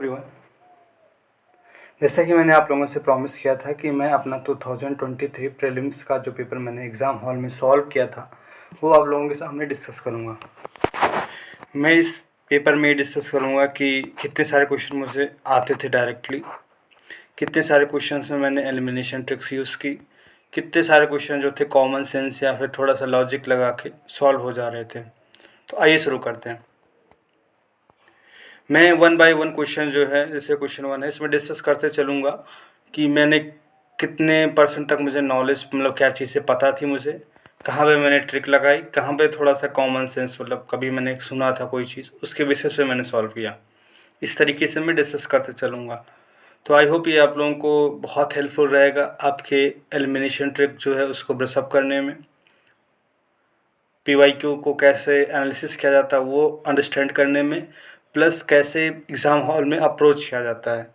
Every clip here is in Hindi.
एवरीवन, जैसा कि मैंने आप लोगों से प्रॉमिस किया था कि मैं अपना 2023 प्रीलिम्स का जो पेपर मैंने एग्ज़ाम हॉल में सॉल्व किया था वो आप लोगों के सामने डिस्कस करूँगा। मैं इस पेपर में डिस्कस करूँगा कि कितने सारे क्वेश्चन मुझे आते थे डायरेक्टली, कितने सारे क्वेश्चंस में मैंने एलिमिनेशन ट्रिक्स यूज़ की, कितने सारे क्वेश्चन जो थे कॉमन सेंस या फिर थोड़ा सा लॉजिक लगा के सॉल्व हो जा रहे थे। तो आइए शुरू करते हैं। मैं वन बाय वन क्वेश्चन जो है, जैसे क्वेश्चन 1 है, इसमें डिस्कस करते चलूँगा कि मैंने कितने परसेंट तक मुझे नॉलेज, मतलब क्या चीज़ें पता थी मुझे, कहाँ पे मैंने ट्रिक लगाई, कहाँ पे थोड़ा सा कॉमन सेंस, मतलब कभी मैंने सुना था कोई चीज़, उसके बेसिस पे मैंने सॉल्व किया। इस तरीके से मैं डिस्कस करते चलूँगा। तो आई होप ये आप लोगों को बहुत हेल्पफुल रहेगा आपके एलिमिनेशन ट्रिक जो है उसको ब्रशअप करने में, PYQ को कैसे एनालिसिस किया जाता है वो अंडरस्टैंड करने में, प्लस कैसे एग्ज़ाम हॉल में अप्रोच किया जाता है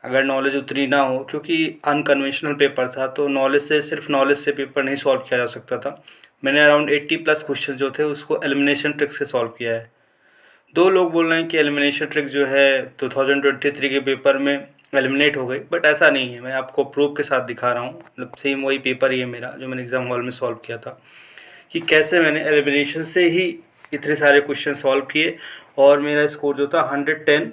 अगर नॉलेज उतनी ना हो, क्योंकि अनकन्वेंशनल पेपर था तो नॉलेज से, सिर्फ नॉलेज से पेपर नहीं सॉल्व किया जा सकता था। मैंने अराउंड 80 प्लस क्वेश्चन जो थे उसको एलिमिनेशन ट्रिक से सॉल्व किया है। दो लोग बोल रहे हैं कि एलिमिनेशन ट्रिक जो है 2023 के पेपर में एलिमिनेट हो गई, बट ऐसा नहीं है। मैं आपको प्रूफ के साथ दिखा रहा हूँ, मतलब सेम वही पेपर ही है मेरा जो मैंने एग्ज़ाम हॉल में सॉल्व किया था, कि कैसे मैंने एलिमिनेशन से ही इतने सारे क्वेश्चन सॉल्व किए और मेरा स्कोर जो था 110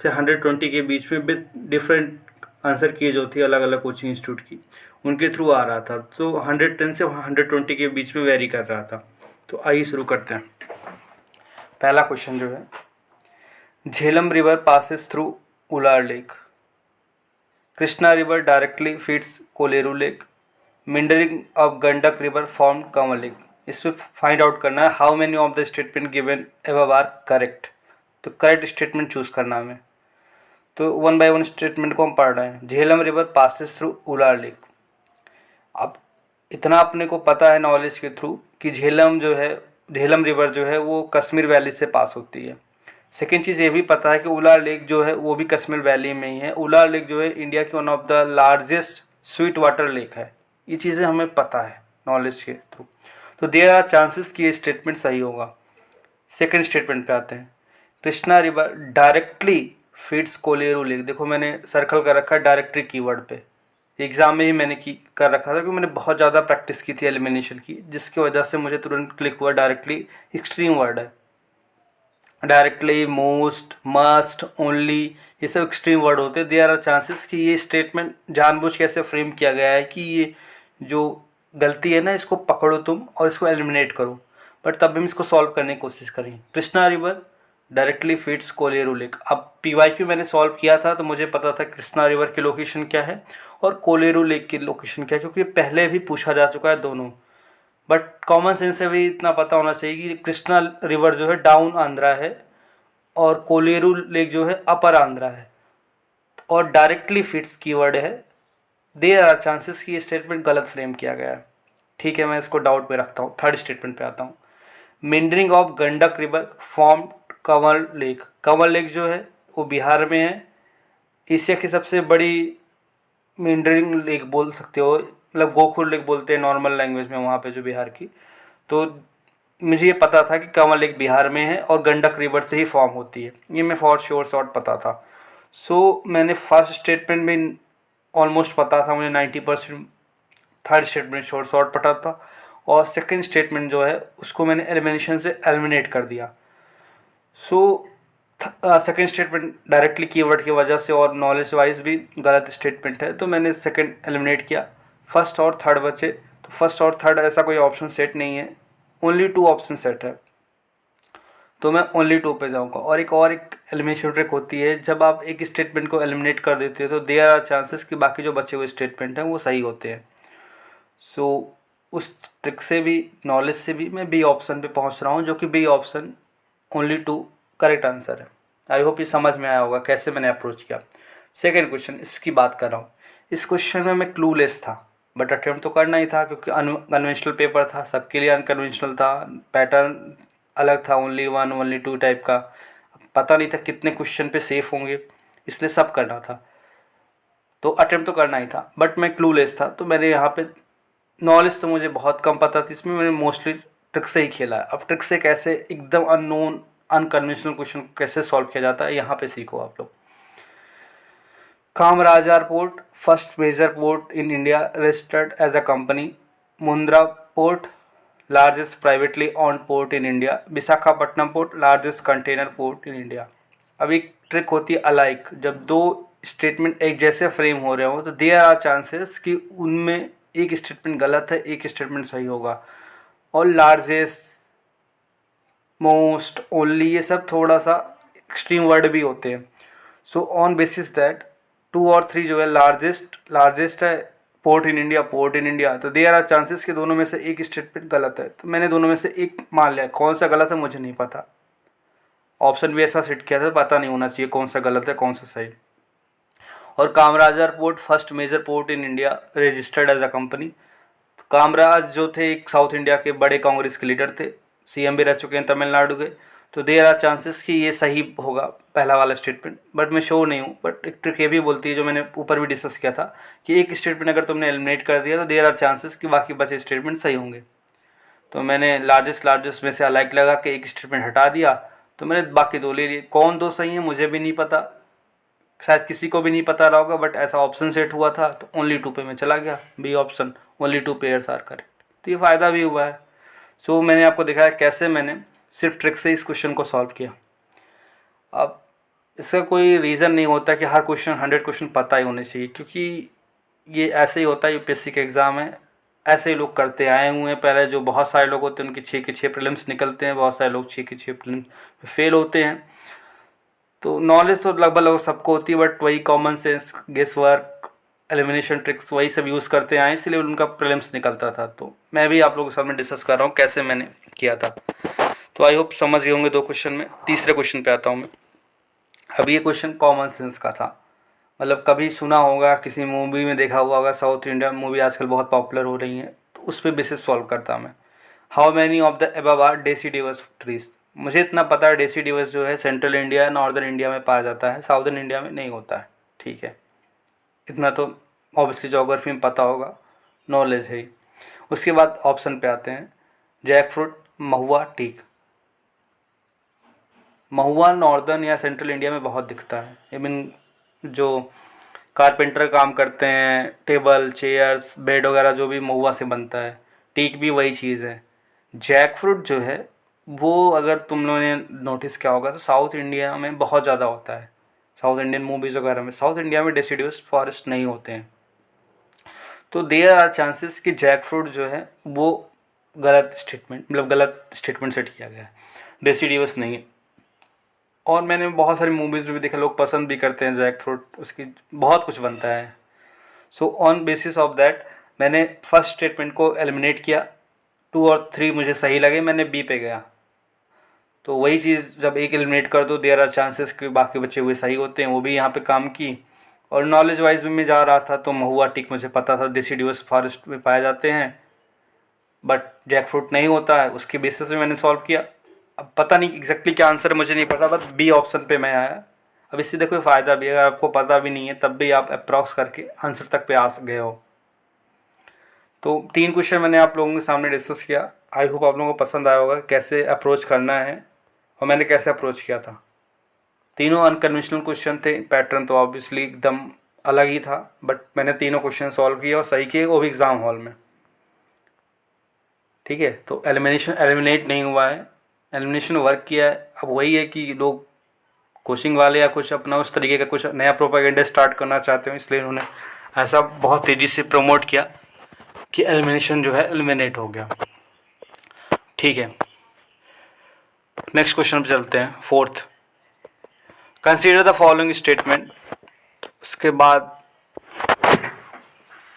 से 120 के बीच में, विद डिफरेंट आंसर किए जो थी अलग अलग कोचिंग इंस्टीट्यूट की, उनके थ्रू आ रहा था। तो 110 से 120 के बीच में वेरी कर रहा था। तो आइए शुरू करते हैं। पहला क्वेश्चन जो है, Jhelum river passes through Wular lake, Krishna river directly feeds Kolleru lake, meandering of Gandak river form Kanwar lake. इस पर फाइंड आउट करना है how many of the statement given above are correct. तो करेक्ट स्टेटमेंट चूज करना है हमें। तो वन बाय वन स्टेटमेंट को हम पढ़ रहे हैं। Jhelum river passes through Wular lake. अब इतना अपने को पता है नॉलेज के थ्रू कि झेलम रिवर जो है वो कश्मीर वैली से पास होती है। सेकेंड चीज़ ये भी पता है कि उलार लेक जो है वो भी कश्मीर वैली में ही है। उलार लेक जो है इंडिया की one of the largest sweet water lake है। ये चीज़ें हमें पता है नॉलेज के थ्रू। तो देयर आर चांसेस कि ये स्टेटमेंट सही होगा। सेकेंड स्टेटमेंट पे आते हैं। Krishna river directly feeds Kolleru lake. देखो मैंने सर्कल कर रखा है डायरेक्टली कीवर्ड पे। एग्ज़ाम में ही मैंने कर रखा था क्योंकि मैंने बहुत ज़्यादा प्रैक्टिस की थी एलिमिनेशन की, जिसकी वजह से मुझे तुरंत क्लिक हुआ। डायरेक्टली एक्सट्रीम वर्ड है। डायरेक्टली, मोस्ट, मस्ट, ओनली, ये सब एक्सट्रीम वर्ड होते हैं। देयर आर चांसेस कि ये स्टेटमेंट जानबूझ के ऐसे फ्रेम किया गया है कि ये जो गलती है ना इसको पकड़ो तुम और इसको एलिमिनेट करो, बट तब भी हम इसको सॉल्व करने की कोशिश करें। Krishna river directly feeds Kolleru lake. अब PYQ मैंने सॉल्व किया था तो मुझे पता था कृष्णा रिवर की लोकेशन क्या है और कोलेरू लेक की लोकेशन क्या है, क्योंकि पहले भी पूछा जा चुका है दोनों। बट कॉमन सेंस से भी इतना पता होना चाहिए कि कृष्णा रिवर जो है डाउन आंध्रा है और कोलेरू लेक जो है अपर आंध्रा है, और डायरेक्टली फिट्स कीवर्ड है। देयर आर चांसेस कि ये स्टेटमेंट गलत फ्रेम किया गया है। ठीक है, मैं इसको डाउट पे रखता हूँ। थर्ड स्टेटमेंट पे आता हूँ। Meandering of Gandak river form Kanwar lake. Kanwar lake जो है वो बिहार में है। एशिया की सबसे बड़ी मिंडरिंग लेक बोल सकते हो, मतलब गोखुर लेक बोलते हैं नॉर्मल लैंग्वेज में वहाँ पे जो बिहार की। तो मुझे ये पता था कि कंवर लेक बिहार में है और गंडक रिवर से ही फॉर्म होती है, ये मैं फॉर श्योर शॉर्ट पता था। सो मैंने फर्स्ट स्टेटमेंट में ऑलमोस्ट पता था मुझे 90%। थर्ड स्टेटमेंट शॉर्ट पता था और सेकंड स्टेटमेंट जो है उसको मैंने एलिमिनेशन से एलिमिनेट कर दिया। So second statement directly keyword की वजह से और नॉलेज वाइज भी गलत स्टेटमेंट है, तो मैंने सेकंड एलिमिनेट किया। फर्स्ट और थर्ड बचे, तो फर्स्ट और थर्ड ऐसा कोई ऑप्शन सेट नहीं है, ओनली 2 ऑप्शन सेट है, तो मैं ओनली 2 पे जाऊंगा। और एक एलिमिनेशन ट्रिक होती है, जब आप एक स्टेटमेंट को एलिमिनेट कर देते हो तो देयर आर चांसेस कि बाकी जो बचे हुए स्टेटमेंट हैं वो सही होते हैं। सो उस ट्रिक से भी, नॉलेज से भी मैं बी ऑप्शन पे पहुंच रहा हूं, जो कि B option only 2 correct answer है। आई होप ये समझ में आया होगा कैसे मैंने अप्रोच किया। सेकेंड क्वेश्चन, इसकी बात कर रहा हूँ। इस क्वेश्चन में मैं क्लूलेस था, बट अटेम्प्ट तो करना ही था क्योंकि अनकन्वेंशनल पेपर था, सबके लिए अनकन्वेंशनल था, पैटर्न अलग था, ओनली 1 ओनली 2 टाइप का। पता नहीं था कितने क्वेश्चन पे सेफ होंगे, इसलिए सब करना था, तो अटेम्प्ट तो करना ही था, बट मैं क्लूलेस था। तो मैंने यहाँ पे, नॉलेज तो मुझे बहुत कम पता थी, इसमें मैंने मोस्टली ट्रिक से ही खेला है। अब ट्रिक से कैसे एकदम अननोन अनकन्वेंशनल क्वेश्चन कैसे सॉल्व किया जाता है यहाँ पे सीखो आप लोग। Kamarajar port first major port in India registered as a company. Mundra port largest privately owned port in India. Visakhapatnam port largest container port in India. अब एक ट्रिक होती है अलाइक, जब दो स्टेटमेंट एक जैसे फ्रेम हो रहे हो तो देयर आर चांसेस कि उनमें एक स्टेटमेंट गलत है, एक स्टेटमेंट सही होगा. और लार्जेस्ट, मोस्ट, ओनली, ये सब थोड़ा सा एक्सट्रीम वर्ड भी होते हैं. सो ऑन बेसिस दैट 2 और 3 जो है लार्जेस्ट है पोर्ट इन इंडिया, तो देयर आर चांसेस कि दोनों में से एक स्टेटमेंट गलत है. तो मैंने दोनों में से एक मान लिया. कौन सा गलत है मुझे नहीं पता. ऑप्शन भी ऐसा सेट किया था, पता नहीं होना चाहिए कौन सा गलत है कौन सा सही. और Kamarajar port first major port in India registered as a company. Kamaraj जो थे एक साउथ इंडिया के बड़े कांग्रेस के लीडर थे, सीएम भी रह चुके हैं तमिलनाडु के. तो देयर आर चांसेस कि ये सही होगा पहला वाला स्टेटमेंट, बट मैं श्योर नहीं हूँ. बट एक ट्रिक ये भी बोलती है जो मैंने ऊपर भी डिस्कस किया था कि एक स्टेटमेंट अगर तुमने एलिमिनेट कर दिया तो देयर आर चांसेस कि बाकी बचे स्टेटमेंट सही होंगे. तो मैंने लार्जेस्ट में से अलाइक लगा के एक स्टेटमेंट हटा दिया, तो मैंने बाकी दो ले लिए. कौन दो सही हैं मुझे भी नहीं पता, शायद किसी को भी नहीं पता रहा होगा, बट ऐसा ऑप्शन सेट हुआ था तो ओनली 2 पे मैं चला गया. B option, only 2 pairs are correct. तो ये फ़ायदा भी हुआ है. सो मैंने आपको दिखाया कैसे मैंने सिर्फ ट्रिक से इस क्वेश्चन को सॉल्व किया. अब इसका कोई रीज़न नहीं होता कि हर क्वेश्चन 100 क्वेश्चन पता ही होने चाहिए, क्योंकि ये ऐसे ही होता है. यूपीएससी का एग्ज़ाम है, ऐसे ही लोग करते आए हुए हैं. पहले जो बहुत सारे लोग होते हैं उनके 6 के 6 प्रीलिम्स निकलते हैं, बहुत सारे लोग 6 के 6 प्रीलिम्स में फेल होते हैं. तो नॉलेज तो लगभग सबको होती है, बट वही common sense, guess work, elimination tricks वही सब यूज़ करते आए, इसलिए उनका प्रीलिम्स निकलता था. तो मैं भी आप लोगों के सामने डिस्कस कर रहा हूँ कैसे मैंने किया था. तो आई होप समझ गए होंगे 2 क्वेश्चन में. तीसरे क्वेश्चन पे आता हूँ मैं. अब ये क्वेश्चन कॉमन सेंस का था, मतलब कभी सुना होगा, किसी मूवी में देखा हुआ होगा. साउथ इंडियन मूवी आजकल बहुत पॉपुलर हो रही हैं, तो उस पर बेसिस सॉल्व करता मैं. How many of the above are deciduous trees. मुझे इतना पता है डेसिडिवस जो है सेंट्रल इंडिया, नॉर्दर्न इंडिया में पाया जाता है, साउदर्न इंडिया में नहीं होता है. ठीक है, इतना तो ऑब्वियसली ज्योग्राफी में पता होगा, नॉलेज है ही. उसके बाद ऑप्शन पे आते हैं. जैक फ्रूट, महुआ, टीक. महुआ नॉर्दर्न या सेंट्रल इंडिया में बहुत दिखता है. इवन जो कारपेंटर काम करते हैं, टेबल, चेयर्स, बेड वगैरह जो भी महुआ से बनता है. टीक भी वही चीज़ है. जैक फ्रूट जो है वो अगर तुम लोगों ने नोटिस किया होगा तो साउथ इंडिया में बहुत ज़्यादा होता है. साउथ इंडियन मूवीज़ वगैरह में, साउथ इंडिया में डेसिडिवस फॉरेस्ट नहीं होते हैं. तो देयर आर चांसेस कि जैक फ्रूट जो है वो गलत स्टेटमेंट, मतलब गलत स्टेटमेंट सेट किया गया है, डेसिडिवस नहीं है. और मैंने बहुत सारी मूवीज़ में भी देखा, लोग पसंद भी करते हैं जैक फ्रूट, उसकी बहुत कुछ बनता है. So on basis of that मैंने फर्स्ट स्टेटमेंट को एलिमिनेट किया. 2 और 3 मुझे सही लगे, मैंने बी पे गया. तो वही चीज़ जब एक एलिमिनेट कर दो देयर आर चांसेस कि बाकी बचे हुए सही होते हैं, वो भी यहाँ पे काम की. और नॉलेज वाइज भी मैं जा रहा था तो महुआ, टीक मुझे पता था डेसिडिवस फॉरेस्ट में पाए जाते हैं, बट जैक फ्रूट नहीं होता है. उसके बेसिस पे मैंने सॉल्व किया. अब पता नहीं एग्जैक्टली क्या आंसर है, मुझे नहीं पता, बस बी ऑप्शन पे मैं आया. अब इससे देखो फ़ायदा भी, अगर आपको पता भी नहीं है तब भी आप अप्रॉक्स करके आंसर तक पे आ गए हो. तो 3 क्वेश्चन मैंने आप लोगों के सामने डिस्कस किया. आई होप आप लोगों को पसंद आया होगा कैसे अप्रोच करना है और मैंने कैसे अप्रोच किया था. तीनों अनकन्वेंशनल क्वेश्चन थे. पैटर्न तो ऑब्वियसली एकदम अलग ही था, बट मैंने तीनों क्वेश्चन सॉल्व किए और सही किए, वो भी एग्ज़ाम हॉल में. ठीक है, तो एलिमिनेट नहीं हुआ है, एलिमिनेशन वर्क किया है. अब वही है कि लोग कोचिंग वाले या कुछ अपना उस तरीके का कुछ नया प्रोपेगेंडा स्टार्ट करना चाहते हो, इसलिए उन्होंने ऐसा बहुत तेज़ी से प्रमोट किया कि एलिमिनेशन जो है एलिमिनेट हो गया. ठीक है, नेक्स्ट क्वेश्चन पे चलते हैं. 4th, consider the following statement. उसके बाद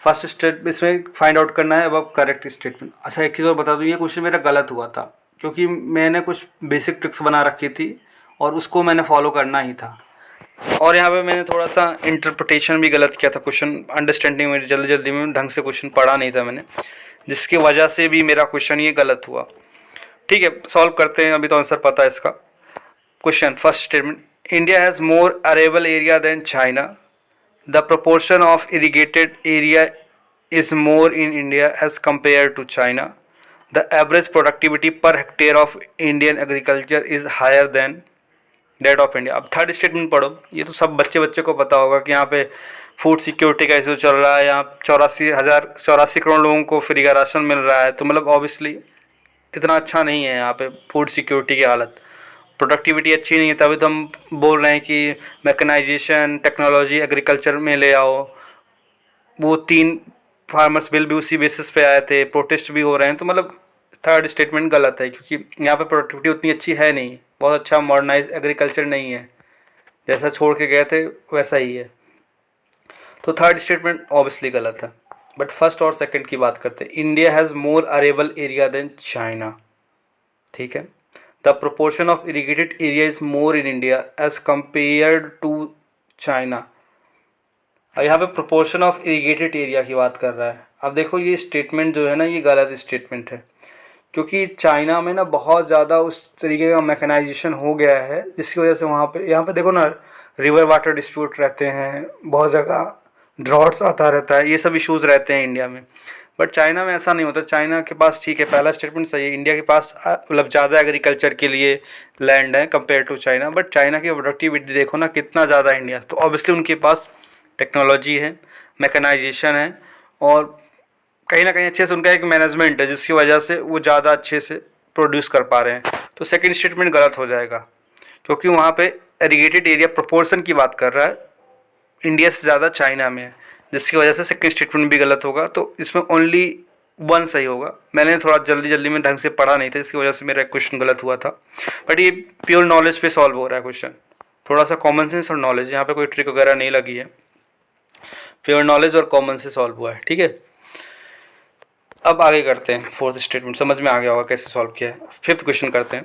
फर्स्ट स्टेट इसमें फाइंड आउट करना है अब करेक्ट स्टेटमेंट. अच्छा, एक चीज़ और बता दूँ, ये क्वेश्चन मेरा गलत हुआ था क्योंकि मैंने कुछ बेसिक ट्रिक्स बना रखी थी और उसको मैंने फॉलो करना ही था. और यहाँ पे मैंने थोड़ा सा इंटरप्रिटेशन भी गलत किया था. क्वेश्चन अंडरस्टैंडिंग मेरी जल्दी में ढंग से क्वेश्चन पढ़ा नहीं था मैंने, जिसकी वजह से भी मेरा क्वेश्चन ये गलत हुआ. ठीक है, सॉल्व करते हैं. अभी तो आंसर पता है इसका. Question first statement, India has more arable area than China. The proportion of irrigated area is more in India as compared to China. The average productivity per hectare of Indian agriculture is higher than. That of India. अब थर्ड स्टेटमेंट पढ़ो, ये तो सब बच्चे को पता होगा कि यहाँ पे फूड सिक्योरिटी का इशू चल रहा है, यहाँ 84 करोड़ लोगों को फ्री का राशन मिल रहा है, तो मतलब ऑब्वियसली इतना अच्छा नहीं है यहाँ पे फूड सिक्योरिटी की हालत, प्रोडक्टिविटी अच्छी नहीं है, तभी तो हम बोल रहे हैं कि मैकेनाइजेशन टेक्नोलॉजी एग्रीकल्चर में ले आओ। वो 3 फार्मर्स बिल भी उसी बेसिस पे आए थे, प्रोटेस्ट भी हो रहे हैं, तो मतलब थर्ड स्टेटमेंट गलत है, क्योंकि यहाँ पे प्रोडक्टिविटी उतनी अच्छी है नहीं, बहुत अच्छा मॉडर्नाइज एग्रीकल्चर नहीं है, जैसा छोड़ के गए थे वैसा ही है। तो थर्ड स्टेटमेंट ऑब्वियसली गलत है। बट फर्स्ट और सेकंड की बात करते हैं। India has more arable area than China, ठीक है। The proportion of irrigated area is more in India as compare to China. और यहाँ पे प्रोपोर्शन ऑफ इरीगेटेड एरिया की बात कर रहा है। अब देखो ये स्टेटमेंट जो है ना, ये गलत स्टेटमेंट है, क्योंकि चाइना में ना बहुत ज़्यादा उस तरीके का मैकेनाइजेशन हो गया है, जिसकी वजह से वहाँ पे यहाँ पे देखो ना, रिवर वाटर डिस्प्यूट रहते हैं, बहुत जगह ड्रॉट्स आता रहता है, ये सब इश्यूज़ रहते हैं इंडिया में। बट चाइना में ऐसा नहीं होता। चाइना के पास ठीक है, पहला स्टेटमेंट सही है, इंडिया के पास मतलब ज़्यादा एग्रीकल्चर के लिए लैंड है compare to China. But China की प्रोडक्टिविटी देखो ना कितना ज़्यादा है इंडिया से, तो ऑब्वियसली उनके पास टेक्नोलॉजी है, मैकेनाइजेशन है, और कहीं ना कहीं अच्छे से उनका एक मैनेजमेंट है, जिसकी वजह से वो ज़्यादा अच्छे से प्रोड्यूस कर पा रहे हैं। तो सेकंड स्टेटमेंट गलत हो जाएगा, क्योंकि वहाँ पे एरीगेटेड एरिया प्रोपोर्शन की बात कर रहा है, इंडिया से ज़्यादा चाइना में है, जिसकी वजह से सेकंड स्टेटमेंट भी गलत होगा। तो इसमें ओनली 1 सही होगा। मैंने थोड़ा जल्दी में ढंग से पढ़ा नहीं था, इसकी वजह से मेरा क्वेश्चन गलत हुआ था। बट ये प्योर नॉलेज पे सॉल्व हो रहा है क्वेश्चन, थोड़ा सा कॉमन सेंस और नॉलेज, यहाँ पे कोई ट्रिक वगैरह नहीं लगी है, प्योर नॉलेज और कॉमन से सॉल्व हुआ है, ठीक है। अब आगे करते हैं, फोर्थ स्टेटमेंट समझ में आ गया होगा कैसे सॉल्व किया है। फिफ्थ क्वेश्चन करते हैं।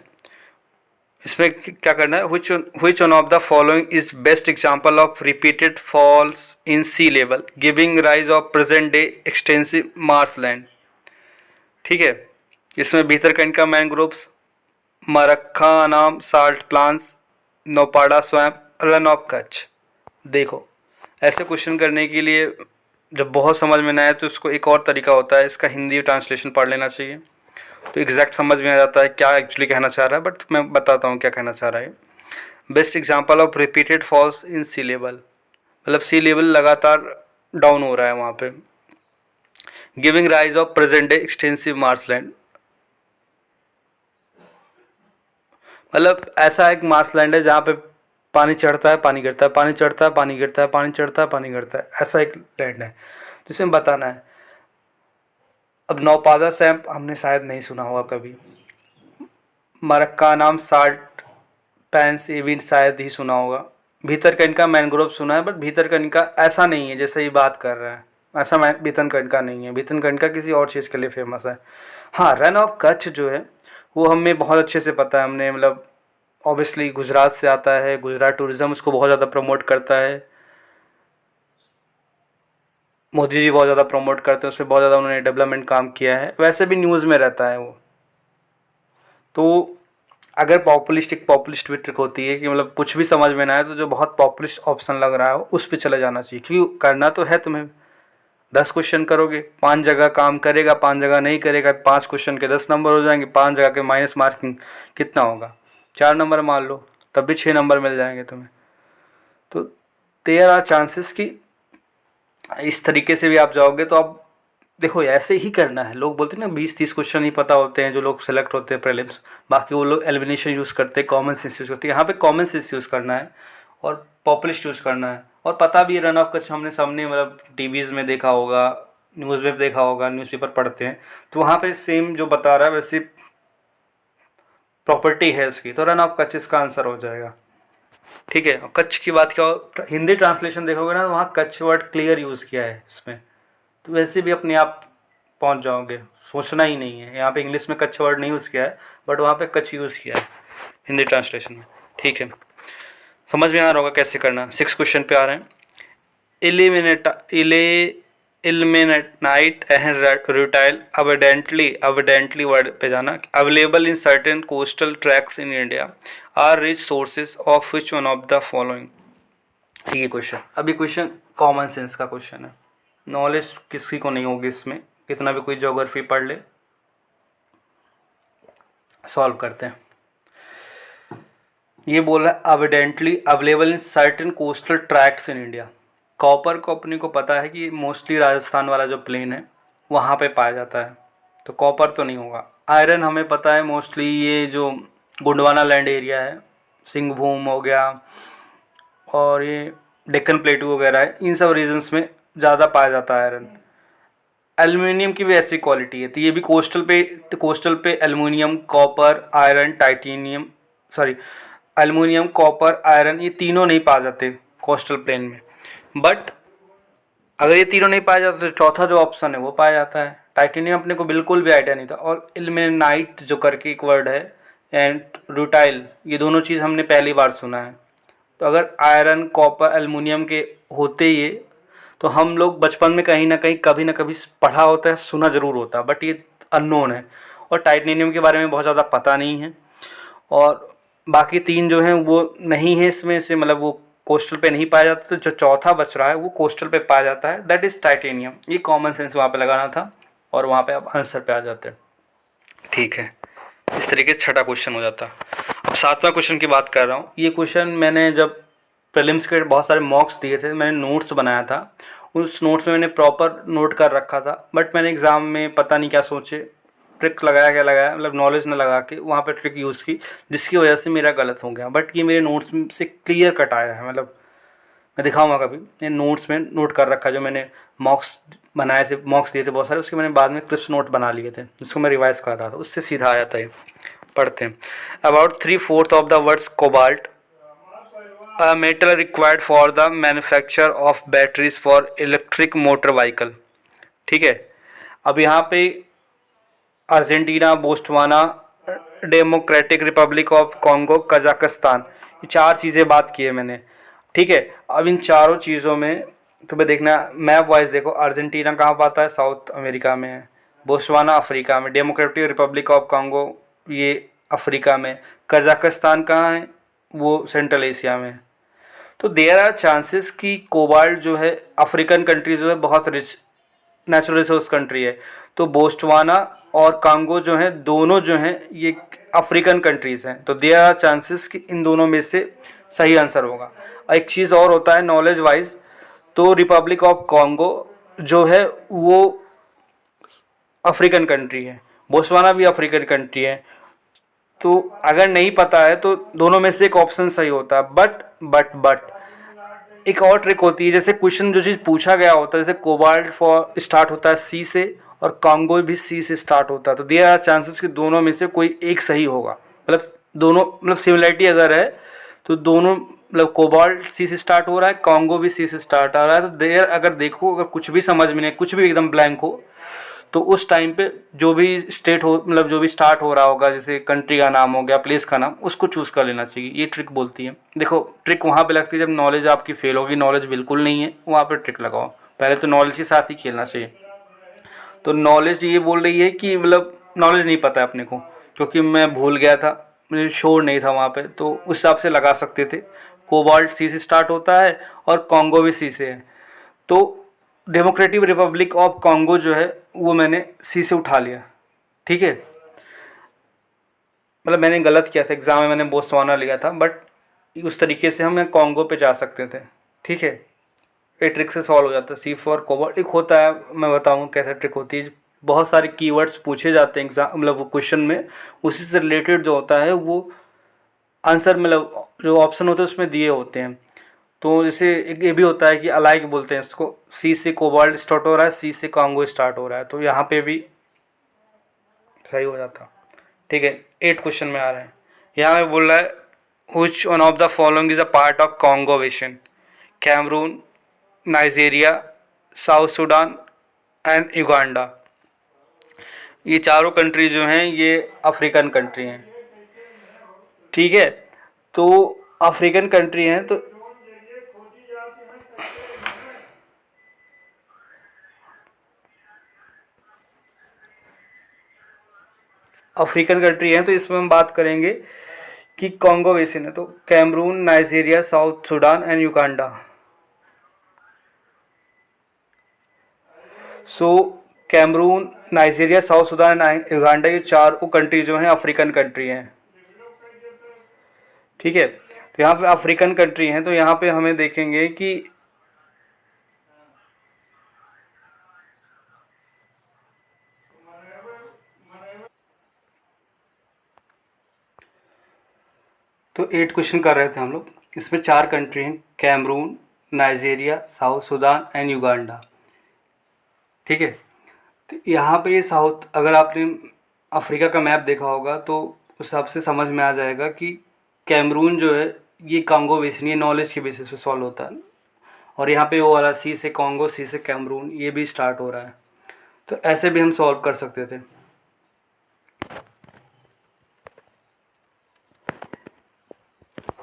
इसमें क्या करना है, which one of the following is best example of repeated falls in sea level giving rise of present day extensive marshland, ठीक है। इसमें Bhitarkanika mangroves, Marakkanam salt plants, Naupada swamp, Rann of Kutch. देखो ऐसे क्वेश्चन करने के लिए जब बहुत समझ में ना आए तो इसको एक और तरीका होता है, इसका हिंदी ट्रांसलेशन पढ़ लेना चाहिए, तो एग्जैक्ट समझ में आ जाता है क्या एक्चुअली कहना चाह रहा है। बट मैं बताता हूँ क्या कहना चाह रहा है। Best example of repeated falls in sea level, मतलब सी लेवल लगातार डाउन हो रहा है वहाँ पे। Giving rise of present day extensive marshland, मतलब ऐसा एक मार्शलैंड है जहाँ पे पानी चढ़ता है पानी गिरता है, पानी चढ़ता है पानी गिरता है, पानी चढ़ता है पानी गिरता है, ऐसा एक लैंड है जिसमें बताना है। अब नौपाड़ा सैंप हमने शायद नहीं सुना होगा कभी, मरक्का नाम साल्ट पैंस ये भी शायद ही सुना होगा, भीतरकनिका मैनग्रोव सुना है, बट भीतरकनिका ऐसा नहीं है जैसे ये बात कर रहा है, ऐसा भीतरकनिका नहीं है, भीतरकनिका किसी और चीज़ के लिए फेमस है। हाँ, रन ऑफ कच्छ जो है वो हमें बहुत अच्छे से पता है, हमने मतलब ऑब्वियसली गुजरात से आता है, गुजरात टूरिज़्म उसको बहुत ज़्यादा प्रमोट करता है, मोदी जी बहुत ज़्यादा प्रमोट करते हैं, उसमें बहुत ज़्यादा उन्होंने डेवलपमेंट काम किया है, वैसे भी न्यूज़ में रहता है वो। तो अगर पॉपुलिस्ट ट्रिक होती है कि मतलब कुछ भी समझ में ना आए तो जो बहुत पॉपुलिस्ट ऑप्शन लग रहा है उस पर चले जाना चाहिए, क्योंकि करना तो है तुम्हें 10 क्वेश्चन करोगे, 5 जगह काम करेगा 5 जगह नहीं करेगा, 5 क्वेश्चन के 10 नंबर हो जाएंगे, 5 जगह के माइनस मार्किंग कितना होगा, 4 नंबर मान लो, तब भी 6 नंबर मिल जाएंगे तुम्हें। तो देयर आर चांसेस कि इस तरीके से भी आप जाओगे तो आप देखो ऐसे ही करना है। लोग बोलते हैं ना 20-30 क्वेश्चन ही पता होते हैं जो लोग सेलेक्ट होते हैं प्रीलिम्स, बाकी वो लोग एलिमिनेशन यूज़ करते हैं, कॉमन सेंस यूज़ करते हैं। यहाँ पे कॉमन सेंस यूज़ करना है और पॉपुलिस्ट यूज़ करना है, और पता भी रन ऑफ कच्छ हमने सामने मतलब टीवीज़ में देखा होगा, न्यूज़ में देखा होगा, न्यूज़पेपर पढ़ते हैं तो वहाँ पे सेम जो बता रहा है वैसे प्रॉपर्टी है उसकी, तो रन ऑफ कच्छ इसका आंसर हो जाएगा, ठीक है। और कच्छ की बात क्या, हिंदी ट्रांसलेशन देखोगे ना तो वहाँ कच्छ वर्ड क्लियर यूज़ किया है इसमें, तो वैसे भी अपने आप पहुंच जाओगे, सोचना ही नहीं है। यहाँ पे इंग्लिश में कच्छ वर्ड नहीं यूज़ किया है बट वहाँ पे कच्छ यूज़ किया है हिंदी ट्रांसलेशन में, ठीक है। समझ में आ रहा होगा कैसे करना। 6 क्वेश्चन पे आ रहे हैं। Ilmenite and rutile abundantly word पे जाना, available in certain coastal tracts in India are rich sources of which one of the following. ये क्वेश्चन, अभी क्वेश्चन कॉमन सेंस का क्वेश्चन है, नॉलेज किसी को नहीं होगी इसमें, कितना भी कोई ज्योग्राफी पढ़ ले। सॉल्व करते हैं। ये बोल रहा है evidently available in certain coastal tracts in India. Copper को अपने को पता है कि मोस्टली राजस्थान वाला जो प्लेन है वहाँ पे पाया जाता है, तो कॉपर तो नहीं होगा। आयरन हमें पता है मोस्टली ये जो गोंडवाना लैंड एरिया है, सिंहभूम हो गया और ये डेक्कन प्लेटू वगैरह है, इन सब रीजन्स में ज़्यादा पाया जाता है आयरन। एल्युमिनियम की भी ऐसी क्वालिटी है, तो ये भी कोस्टल पे aluminium, copper, iron, titanium, sorry aluminium, copper, iron, ये तीनों नहीं पाए जाते कोस्टल प्लेन में। बट अगर ये तीनों नहीं पाया जाता तो चौथा जो ऑप्शन है वो पाया जाता है। टाइटेनियम अपने को बिल्कुल भी आइडिया नहीं था। और इल्मेनाइट जो करके एक वर्ड है एंड रूटाइल, ये दोनों चीज़ हमने पहली बार सुना है। तो अगर आयरन, कॉपर, एल्युमिनियम के होते ये, तो हम लोग बचपन में कहीं ना कहीं कभी ना कभी पढ़ा होता है, सुना ज़रूर होता है, बट ये अननोन है। और टाइटेनियम के बारे में बहुत ज़्यादा पता नहीं है। और बाकी तीन जो हैं वो नहीं है इसमें से, मतलब वो कोस्टल पे नहीं पाया जाता। तो जो चौथा बच रहा है वो कोस्टल पे पाया जाता है, दैट इज़ टाइटेनियम। ये कॉमन सेंस वहाँ पे लगाना था और वहाँ पे आप आंसर पे आ जाते हैं। ठीक है, इस तरीके से छठा क्वेश्चन हो जाता। अब सातवां क्वेश्चन की बात कर रहा हूँ। ये क्वेश्चन मैंने जब प्रीलिम्स के बहुत सारे मॉक्स दिए थे, मैंने नोट्स बनाया था, उस नोट्स में मैंने प्रॉपर नोट कर रखा था। बट मैंने एग्ज़ाम में पता नहीं क्या सोचे, ट्रिक लगाया, क्या लगाया, मतलब नॉलेज न लगा के वहाँ पे ट्रिक यूज़ की, जिसकी वजह से मेरा गलत हो गया। बट ये मेरे नोट्स से क्लियर कट आया है, मतलब मैं दिखाऊंगा कभी। ये नोट्स में नोट कर रखा है, जो मैंने मॉक्स बनाए थे, मॉक्स दिए थे बहुत सारे, उसके मैंने बाद में क्रिस्प नोट बना लिए थे, जिसको मैं रिवाइज कर रहा था, उससे सीधा आया था ये। पढ़ते हैं। About 3/4 of the words cobalt, a metal required for the manufacture of batteries for electric motor vehicle। ठीक है, अब यहाँ पे Argentina, Botswana, Democratic Republic of Congo, Kazakhstan, ये चार चीज़ें बात की है मैंने। ठीक है, अब इन चारों चीज़ों में तुम्हें देखना, मैप वाइज देखो, अर्जेंटीना कहाँ पाता है, साउथ अमेरिका में है। बोस्टवाना अफ्रीका में, डेमोक्रेटिक रिपब्लिक ऑफ कॉन्गो ये अफ्रीका में, कजाकिस्तान कहाँ है, वो सेंट्रल एशिया में। तो देयर आर चांसेस कि कोबाल्ट जो है, अफ्रीकन कंट्री जो है बहुत रिच नेचुरल रिसोर्स कंट्री है। तो बोस्टवाना और कांगो जो हैं, दोनों जो हैं ये अफ्रीकन कंट्रीज़ हैं। तो देयर आर चांसेस कि इन दोनों में से सही आंसर होगा। एक चीज़ और होता है नॉलेज वाइज, तो रिपब्लिक ऑफ कॉन्गो जो है वो अफ्रीकन कंट्री है, बोस्टवाना भी अफ्रीकन कंट्री है। तो अगर नहीं पता है तो दोनों में से एक ऑप्शन सही होता है। बट एक और ट्रिक होती है, जैसे क्वेश्चन जो चीज़ पूछा गया होता है, जैसे कोबाल्ट फॉर स्टार्ट होता है सी से और कांगो भी सी से स्टार्ट होता है, तो देयर आर चांसेस कि दोनों में से कोई एक सही होगा। मतलब दोनों, मतलब सिमिलरिटी अगर है तो दोनों, मतलब कोबाल्ट सी से स्टार्ट हो रहा है, कांगो भी सी से स्टार्ट आ रहा है, तो देयर अगर देखो, अगर कुछ भी समझ में नहीं, कुछ भी एकदम ब्लैंक हो, तो उस टाइम पे जो भी स्टेट हो, मतलब जो भी स्टार्ट हो रहा होगा, जैसे कंट्री का नाम हो गया, प्लेस का नाम, उसको चूज़ कर लेना चाहिए। ये ट्रिक बोलती है। देखो ट्रिक वहाँ पे लगती है जब नॉलेज आपकी फेल होगी, नॉलेज बिल्कुल नहीं है, वहाँ पे ट्रिक लगाओ। पहले तो नॉलेज के साथ ही खेलना चाहिए। तो नॉलेज ये बोल रही है कि मतलब नॉलेज नहीं पता है अपने को, क्योंकि मैं भूल गया था, मुझे श्योर नहीं था वहाँ पे, तो उस हिसाब से लगा सकते थे। कोबाल्ट सी से स्टार्ट होता है और कॉन्गो भी सी से है, तो डेमोक्रेटिक रिपब्लिक ऑफ कॉन्गो जो है वो मैंने सी से उठा लिया। ठीक है, मतलब मैंने गलत किया था, एग्ज़ाम में मैंने बोस्टवाना लिया था, बट उस तरीके से हम कॉन्गो पे जा सकते थे। ठीक है, ये ट्रिक से सॉल्व हो जाता है। सी फॉर कोबाल्ट एक होता है, मैं बताऊँ कैसे ट्रिक होती है। बहुत सारे कीवर्ड्स पूछे जाते हैं एग्जाम, मतलब वो क्वेश्चन में, उसी से रिलेटेड जो होता है वो आंसर, मतलब जो ऑप्शन होते हैं उसमें दिए होते हैं। तो जैसे एक ये भी होता है कि अलाइक बोलते हैं इसको, सी से कोबाल्ट स्टार्ट हो रहा है, सी से कांगो स्टार्ट हो रहा है, तो यहाँ पे भी सही हो जाता। ठीक है, 8 क्वेश्चन में आ रहे हैं। यहाँ पे बोल रहा है which one of the following is a part of Congo basin, Cameroon, Nigeria, South Sudan and Uganda. ये चारों कंट्री जो हैं ये अफ्रीकन कंट्री हैं। ठीक है, तो अफ्रीकन कंट्री हैं, तो अफ्रीकन कंट्री हैं, तो इसमें हम बात करेंगे कि कॉन्गो बेसिन है, तो Cameroon, Nigeria, South Sudan and Uganda. So Cameroon, Nigeria, South Sudan and Uganda, ये चार कंट्री जो हैं अफ्रीकन कंट्री हैं। ठीक है। तो यहाँ पे अफ्रीकन कंट्री हैं, तो यहाँ पे हमें देखेंगे कि तो 8 क्वेश्चन कर रहे थे हम लोग। इसमें 4 कंट्री हैं, Cameroon, Nigeria, South Sudan and Uganda. ठीक है। तो यहाँ पे ये साउथ, अगर आपने अफ्रीका का मैप देखा होगा तो उस हिसाब से समझ में आ जाएगा कि कैमरून जो है ये कांगो बेसिन, ये नॉलेज के बेसिस पे सॉल्व होता है। और यहाँ पे वो वाला सी से कांगो, सी से कैमरून, ये भी स्टार्ट हो रहा है। तो ऐसे भी हम सॉल्व कर सकते थे।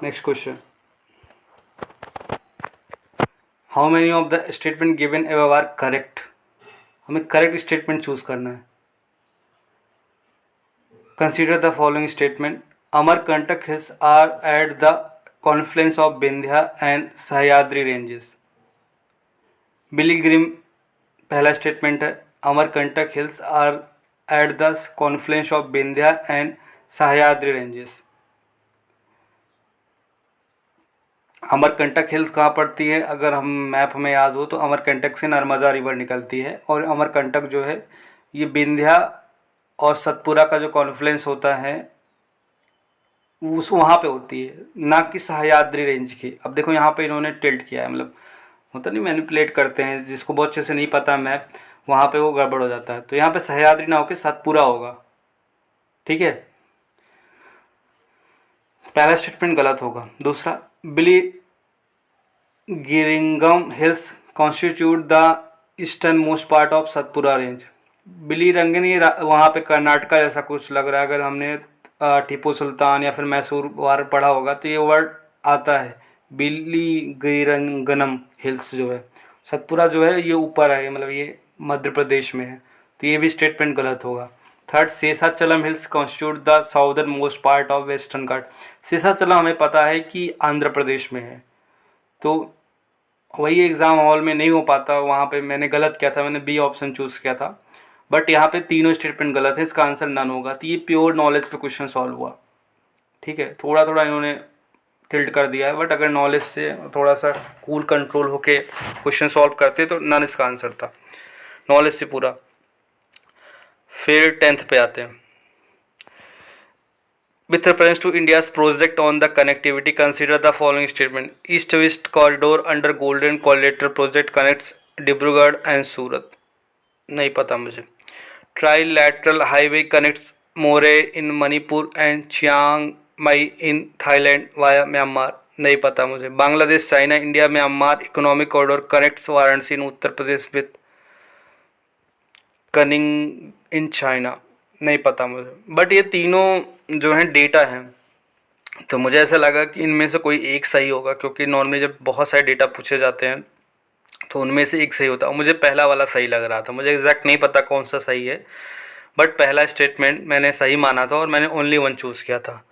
Next question, how many of the statement given above are correct. हमें करेक्ट स्टेटमेंट चूज करना है। Consider the following statement, Amarkantak hills are at the confluence of Vindhya and Sahyadri ranges. बिलीग्रिम पहला स्टेटमेंट है, Amarkantak hills are at the confluence of Vindhya and Sahyadri ranges. Amarkantak hills कहाँ पड़ती है, अगर हम मैप में याद हो तो अमरकंटक से नर्मदा रिवर निकलती है, और अमरकंटक जो है ये विंध्या और सतपुरा का जो कॉन्फ्लुएंस होता है उस वहाँ पे होती है, ना कि सह्याद्री रेंज की। अब देखो यहाँ पे इन्होंने टिल्ट किया है, मतलब होता नहीं मैनिपुलेट करते हैं, जिसको बहुत अच्छे से नहीं पता मैप वहाँ पे वो गड़बड़ हो जाता है। तो यहाँ पे सह्याद्री ना होकर सतपुरा होगा। ठीक है, पहला स्टेटमेंट गलत होगा। दूसरा, Biligirirangan hills constitute the easternmost part of Satpura range. Biligirirangan वहाँ पे कर्नाटका जैसा कुछ लग रहा है, अगर हमने टीपू सुल्तान या फिर मैसूर वार पढ़ा होगा तो ये वर्ड आता है। बिलीगिरंगनम हिल्स जो है, सतपुरा जो है ये ऊपर है, मतलब ये मध्य प्रदेश में है, तो ये भी स्टेटमेंट गलत होगा। Third, Seshachalam hills constitute the southernmost part of western ghat. Seshachalam हमें पता है कि आंध्र प्रदेश में है, तो वही एग्ज़ाम हॉल में नहीं हो पाता, वहाँ पे मैंने गलत किया था, मैंने बी ऑप्शन चूज़ किया था। बट यहाँ पे तीनों स्टेटमेंट गलत है, इसका आंसर नन होगा। तो ये प्योर नॉलेज पे क्वेश्चन सॉल्व हुआ। ठीक है, थोड़ा थोड़ा इन्होंने टिल्ट कर दिया है, बट अगर नॉलेज से थोड़ा सा कूल कंट्रोल होके क्वेश्चन सॉल्व करते तो नन इसका आंसर था, नॉलेज से पूरा। फिर 10th पे आते हैं। With reference to India's project on the connectivity, consider the following statement. East-West corridor under Golden Quadrilateral project connects Dibrugarh and Surat. नहीं पता मुझे। Trilateral highway connects Moreh in Manipur and Chiang Mai in Thailand via Myanmar. नहीं पता मुझे। Bangladesh, China, India, Myanmar economic corridor connects Varanasi in Uttar Pradesh with Kunming in China. नहीं पता मुझे। बट ये तीनों जो हैं डेटा हैं, तो मुझे ऐसा लगा कि इनमें से कोई एक सही होगा, क्योंकि नॉर्मली जब बहुत सारे डेटा पूछे जाते हैं तो उनमें से एक सही होता है। मुझे पहला वाला सही लग रहा था, मुझे एग्जैक्ट नहीं पता कौन सा सही है, बट पहला स्टेटमेंट मैंने सही माना था और मैंने ओनली वन चूज़ किया था।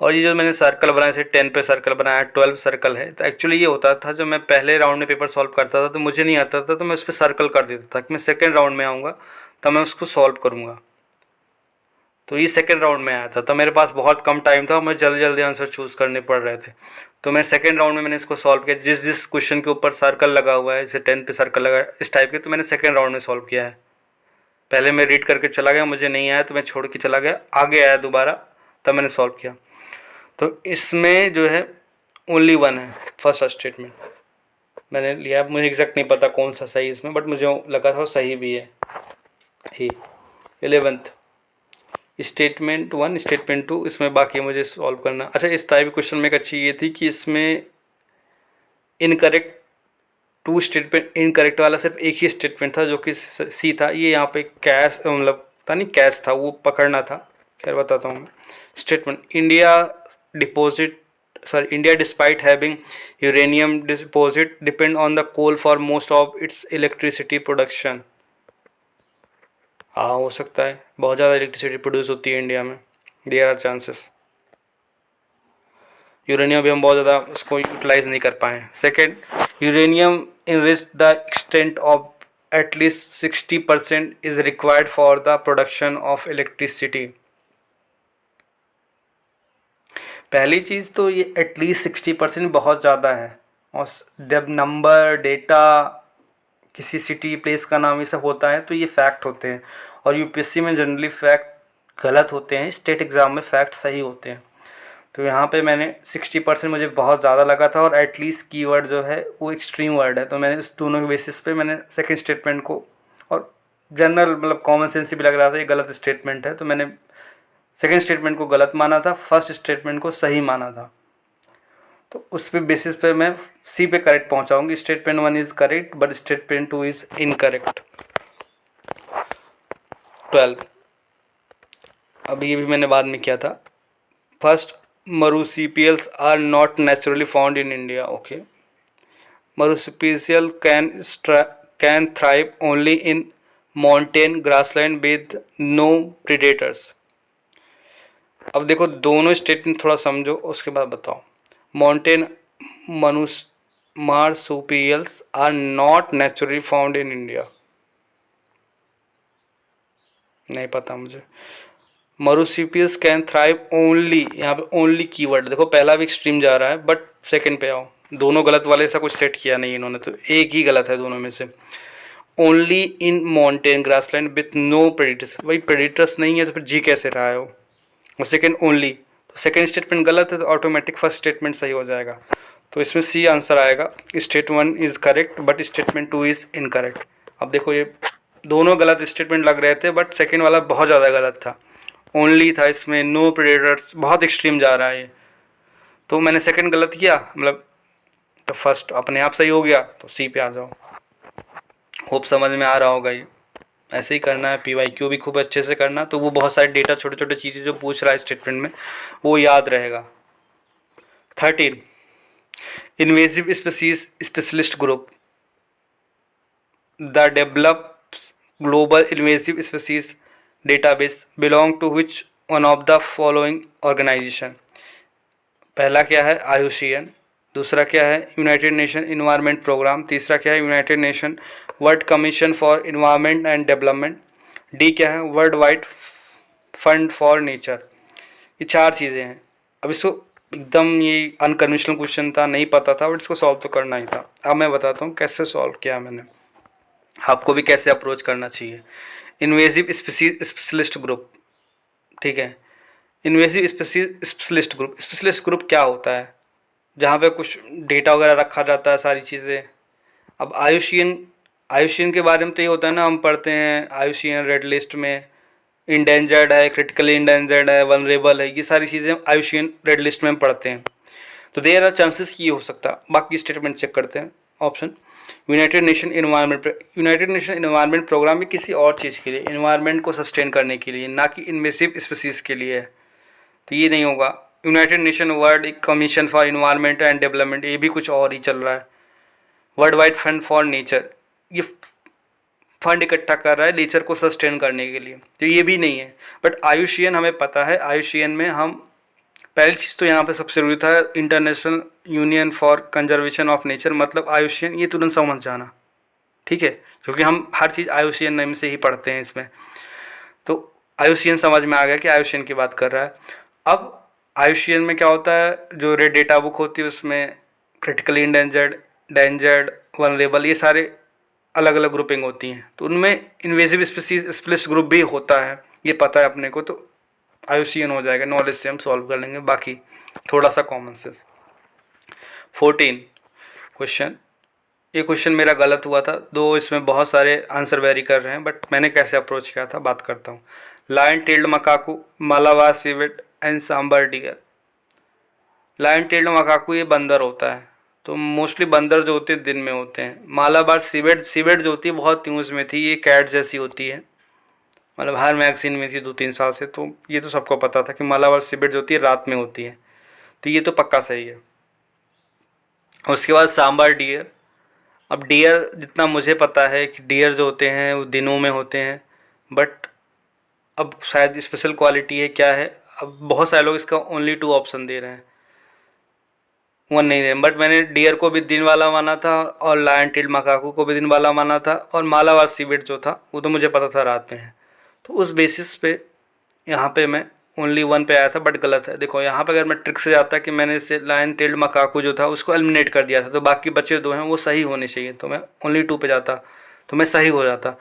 और ये जो मैंने सर्कल बनाया, जैसे 10 पे सर्कल बनाया, 12 सर्कल है, तो एक्चुअली ये होता था जब मैं पहले राउंड में पेपर सॉल्व करता था तो मुझे नहीं आता था, तो मैं उस पर सर्कल कर देता था कि मैं सेकेंड राउंड में आऊँगा तब मैं उसको सॉल्व करूँगा। तो ये सेकेंड राउंड में आया था, तो मेरे पास बहुत कम टाइम था, मुझे जल्दी जल्दी आंसर चूज़ करने पड़ रहे थे, तो मैं सेकेंड राउंड में मैंने इसको सॉल्व किया। जिस जिस क्वेश्चन के ऊपर सर्कल लगा हुआ है, जैसे 10 पे सर्कल लगा है इस टाइप के, तो मैंने सेकेंड राउंड में सॉल्व किया है। पहले मैं रीड करके चला गया, मुझे नहीं आया तो मैं छोड़ के चला गया, आगे आया दोबारा तब मैंने सॉल्व किया। तो इसमें जो है ओनली वन है फर्स्ट स्टेटमेंट मैंने लिया। मुझे एग्जैक्ट नहीं पता कौन सा सही इसमें, बट मुझे लगा था वो सही भी है ही। 11th, स्टेटमेंट 1 स्टेटमेंट 2, इसमें बाकी मुझे सॉल्व करना। अच्छा, इस टाइप क्वेश्चन में एक अच्छी ये थी कि इसमें इनकरेक्ट 2 स्टेटमेंट, इनकरेक्ट वाला सिर्फ एक ही स्टेटमेंट था जो कि सी था। ये यहाँ पे कैश, मतलब पता नहीं कैश था, वो पकड़ना था। खैर बताता हूँ मैं। Statement, India despite having uranium deposit depend on the coal for most of its electricity production. हाँ, हो सकता है, बहुत ज़्यादा इलेक्ट्रिसिटी प्रोड्यूस होती है इंडिया में, देयर आर चांसेस। यूरेनियम भी हम बहुत ज़्यादा उसको यूटिलाइज नहीं कर पाए। Second, uranium enrich the extent of at least 60% is required for the production of electricity. पहली चीज़ तो ये एटलीस्ट 60% बहुत ज़्यादा है। और जब नंबर डेटा किसी सिटी प्लेस का नाम ये सब होता है तो ये फैक्ट होते हैं, और यूपीएससी में जनरली फैक्ट गलत होते हैं, स्टेट एग्ज़ाम में फैक्ट सही होते हैं। तो यहाँ पे मैंने 60% मुझे बहुत ज़्यादा लगा था, और एटलीस्ट कीवर्ड जो है वो एक्सट्रीम वर्ड है, तो मैंने इस दोनों के बेसिस पे मैंने सेकंड स्टेटमेंट को, और जनरल मतलब कॉमन सेंस भी लग रहा था ये गलत स्टेटमेंट है, तो मैंने सेकंड स्टेटमेंट को गलत माना था, फर्स्ट स्टेटमेंट को सही माना था। तो उस पे बेसिस पे मैं सी पे करेक्ट पहुंचाऊंगी। Statement 1 is correct but statement 2 is incorrect. 12, अब ये भी मैंने बाद में किया था। First, marsupials are not naturally found in India. Okay, marsupial can thrive only in mountain grassland with no predators. अब देखो दोनों स्टेटमेंट थोड़ा समझो उसके बाद बताओ। Mountain marsupials are not naturally found in India, नहीं पता मुझे। marsupials कैन थ्राइव ओनली, यहाँ पे ओनली कीवर्ड देखो, पहला भी एक्सट्रीम जा रहा है बट सेकंड पे आओ, दोनों गलत वाले सा कुछ सेट किया नहीं इन्होंने, तो एक ही गलत है दोनों में से। Only in mountain grassland with no predators, भाई प्रेडिटर्स नहीं है तो फिर जी कैसे रहा है वो। और सेकंड ओनली, तो सेकंड स्टेटमेंट गलत है तो ऑटोमेटिक फर्स्ट स्टेटमेंट सही हो जाएगा, तो इसमें सी आंसर आएगा। State 1 is correct but statement 2 is incorrect. अब देखो ये दोनों गलत स्टेटमेंट लग रहे थे बट सेकंड वाला बहुत ज़्यादा गलत था, ओनली था इसमें, नो प्रेडेटर्स बहुत एक्सट्रीम जा रहा है ये, तो मैंने सेकंड गलत किया, मतलब तो फर्स्ट अपने आप सही हो गया, तो सी पे आ जाओ। होप समझ में आ रहा होगा ये, ऐसे ही करना है। PYQ भी खूब अच्छे से करना, तो वो बहुत सारे डेटा छोटे छोटे चीज़ें जो पूछ रहा है स्टेटमेंट में वो याद रहेगा। 13, invasive species specialist group the develops global invasive species database belong to which one of the following organisation. पहला क्या है IUCN, दूसरा क्या है यूनाइटेड नेशन इन्वायरमेंट प्रोग्राम, तीसरा क्या है United nation world commission for environment and development, D क्या है world wide fund for nature. ये चार चीज़ें हैं। अब इसको एकदम ये अनकन्वेंशनल क्वेश्चन था, नहीं पता था बट इसको सॉल्व तो करना ही था। अब मैं बताता हूँ कैसे सॉल्व किया मैंने, आपको भी कैसे अप्रोच करना चाहिए। इन्वेसिव स्पेशलिस्ट ग्रुप, ठीक है, इन्वेसिव स्पेशलिस्ट ग्रुप क्या होता है, जहाँ पे कुछ डेटा वगैरह रखा जाता है सारी चीज़ें। अब IUCN के बारे में तो ये होता है ना, हम पढ़ते हैं IUCN रेड लिस्ट में इंडेंजर्ड है, क्रिटिकली इंडेंजर्ड है, वनरेबल है, ये सारी चीज़ें IUCN रेड लिस्ट में हम पढ़ते हैं, तो देयर आर चांसेस कि ये हो सकता है। बाकी स्टेटमेंट चेक करते हैं। Option United Nation environment programme भी किसी और चीज़ के लिए, इन्वायरमेंट को सस्टेन करने के लिए, ना कि इन्वेसिव स्पीसीज के लिए है, तो ये नहीं होगा। United nation world commission for environment and development, ये भी कुछ और ही चल रहा है। World wide fund for nature, ये फंड इकट्ठा कर रहा है नेचर को सस्टेन करने के लिए, तो ये भी नहीं है। बट IUCN हमें पता है, IUCN में हम पहली चीज़ तो यहाँ पे सबसे जरूरी था international union for conservation of nature, मतलब IUCN, ये तुरंत समझ जाना, ठीक है, क्योंकि हम हर चीज़ IUCN नेम से ही पढ़ते हैं इसमें, तो IUCN समझ में आ गया कि IUCN की बात कर रहा है। अब IUCN में क्या होता है, जो रेड डेटा बुक होती है उसमें क्रिटिकली इंडेंजर्ड, डेंजर्ड, वनरेबल, ये सारे अलग अलग ग्रुपिंग होती हैं, तो उनमें इन्वेसिव स्पीसीज स्पेशलिस्ट ग्रुप भी होता है, ये पता है अपने को, तो IUCN हो जाएगा, नॉलेज से हम सॉल्व कर लेंगे, बाकी थोड़ा सा कॉमन सेंस। 14 क्वेश्चन, ये क्वेश्चन मेरा गलत हुआ था, दो इसमें बहुत सारे आंसर वेरी कर रहे हैं, बट मैंने कैसे अप्रोच किया था बात करता हूँ। Lion tailed macaque, Malabar civet and sambar deer. Lion tailed macaque ये बंदर होता है, तो मोस्टली बंदर जो होते हैं दिन में होते हैं। मालाबार सिवेट जो होती है बहुत न्यूज़ में थी, ये कैट जैसी होती है, मतलब हर मैगजीन में थी 2-3 साल से, तो ये तो सबको पता था कि मालाबार सिवेट जो होती है रात में होती है, तो ये तो पक्का सही है। उसके बाद सांबर डियर, अब डियर जितना मुझे पता है कि डियर जो होते हैं वो दिनों में होते हैं, बट अब शायद स्पेशल क्वालिटी है क्या है, अब बहुत सारे लोग इसका ओनली 2 ऑप्शन दे रहे हैं, 1 नहीं दे रहे, बट मैंने डियर को भी दिन वाला माना था और लायन टेल्ड मकाकू को भी दिन वाला माना था, और मालाबार सिवेट जो था वो तो मुझे पता था रात में है, तो उस बेसिस पे यहाँ पे मैं ओनली वन पे आया था बट गलत है। देखो यहाँ पे अगर मैं ट्रिक से जाता कि मैंने इसे लायन टेल्ड मकाकू जो था उसको एलिमिनेट कर दिया था तो बाकी बचे दो हैं वो सही होने चाहिए, तो मैं ओनली 2 पे जाता तो मैं सही हो जाता।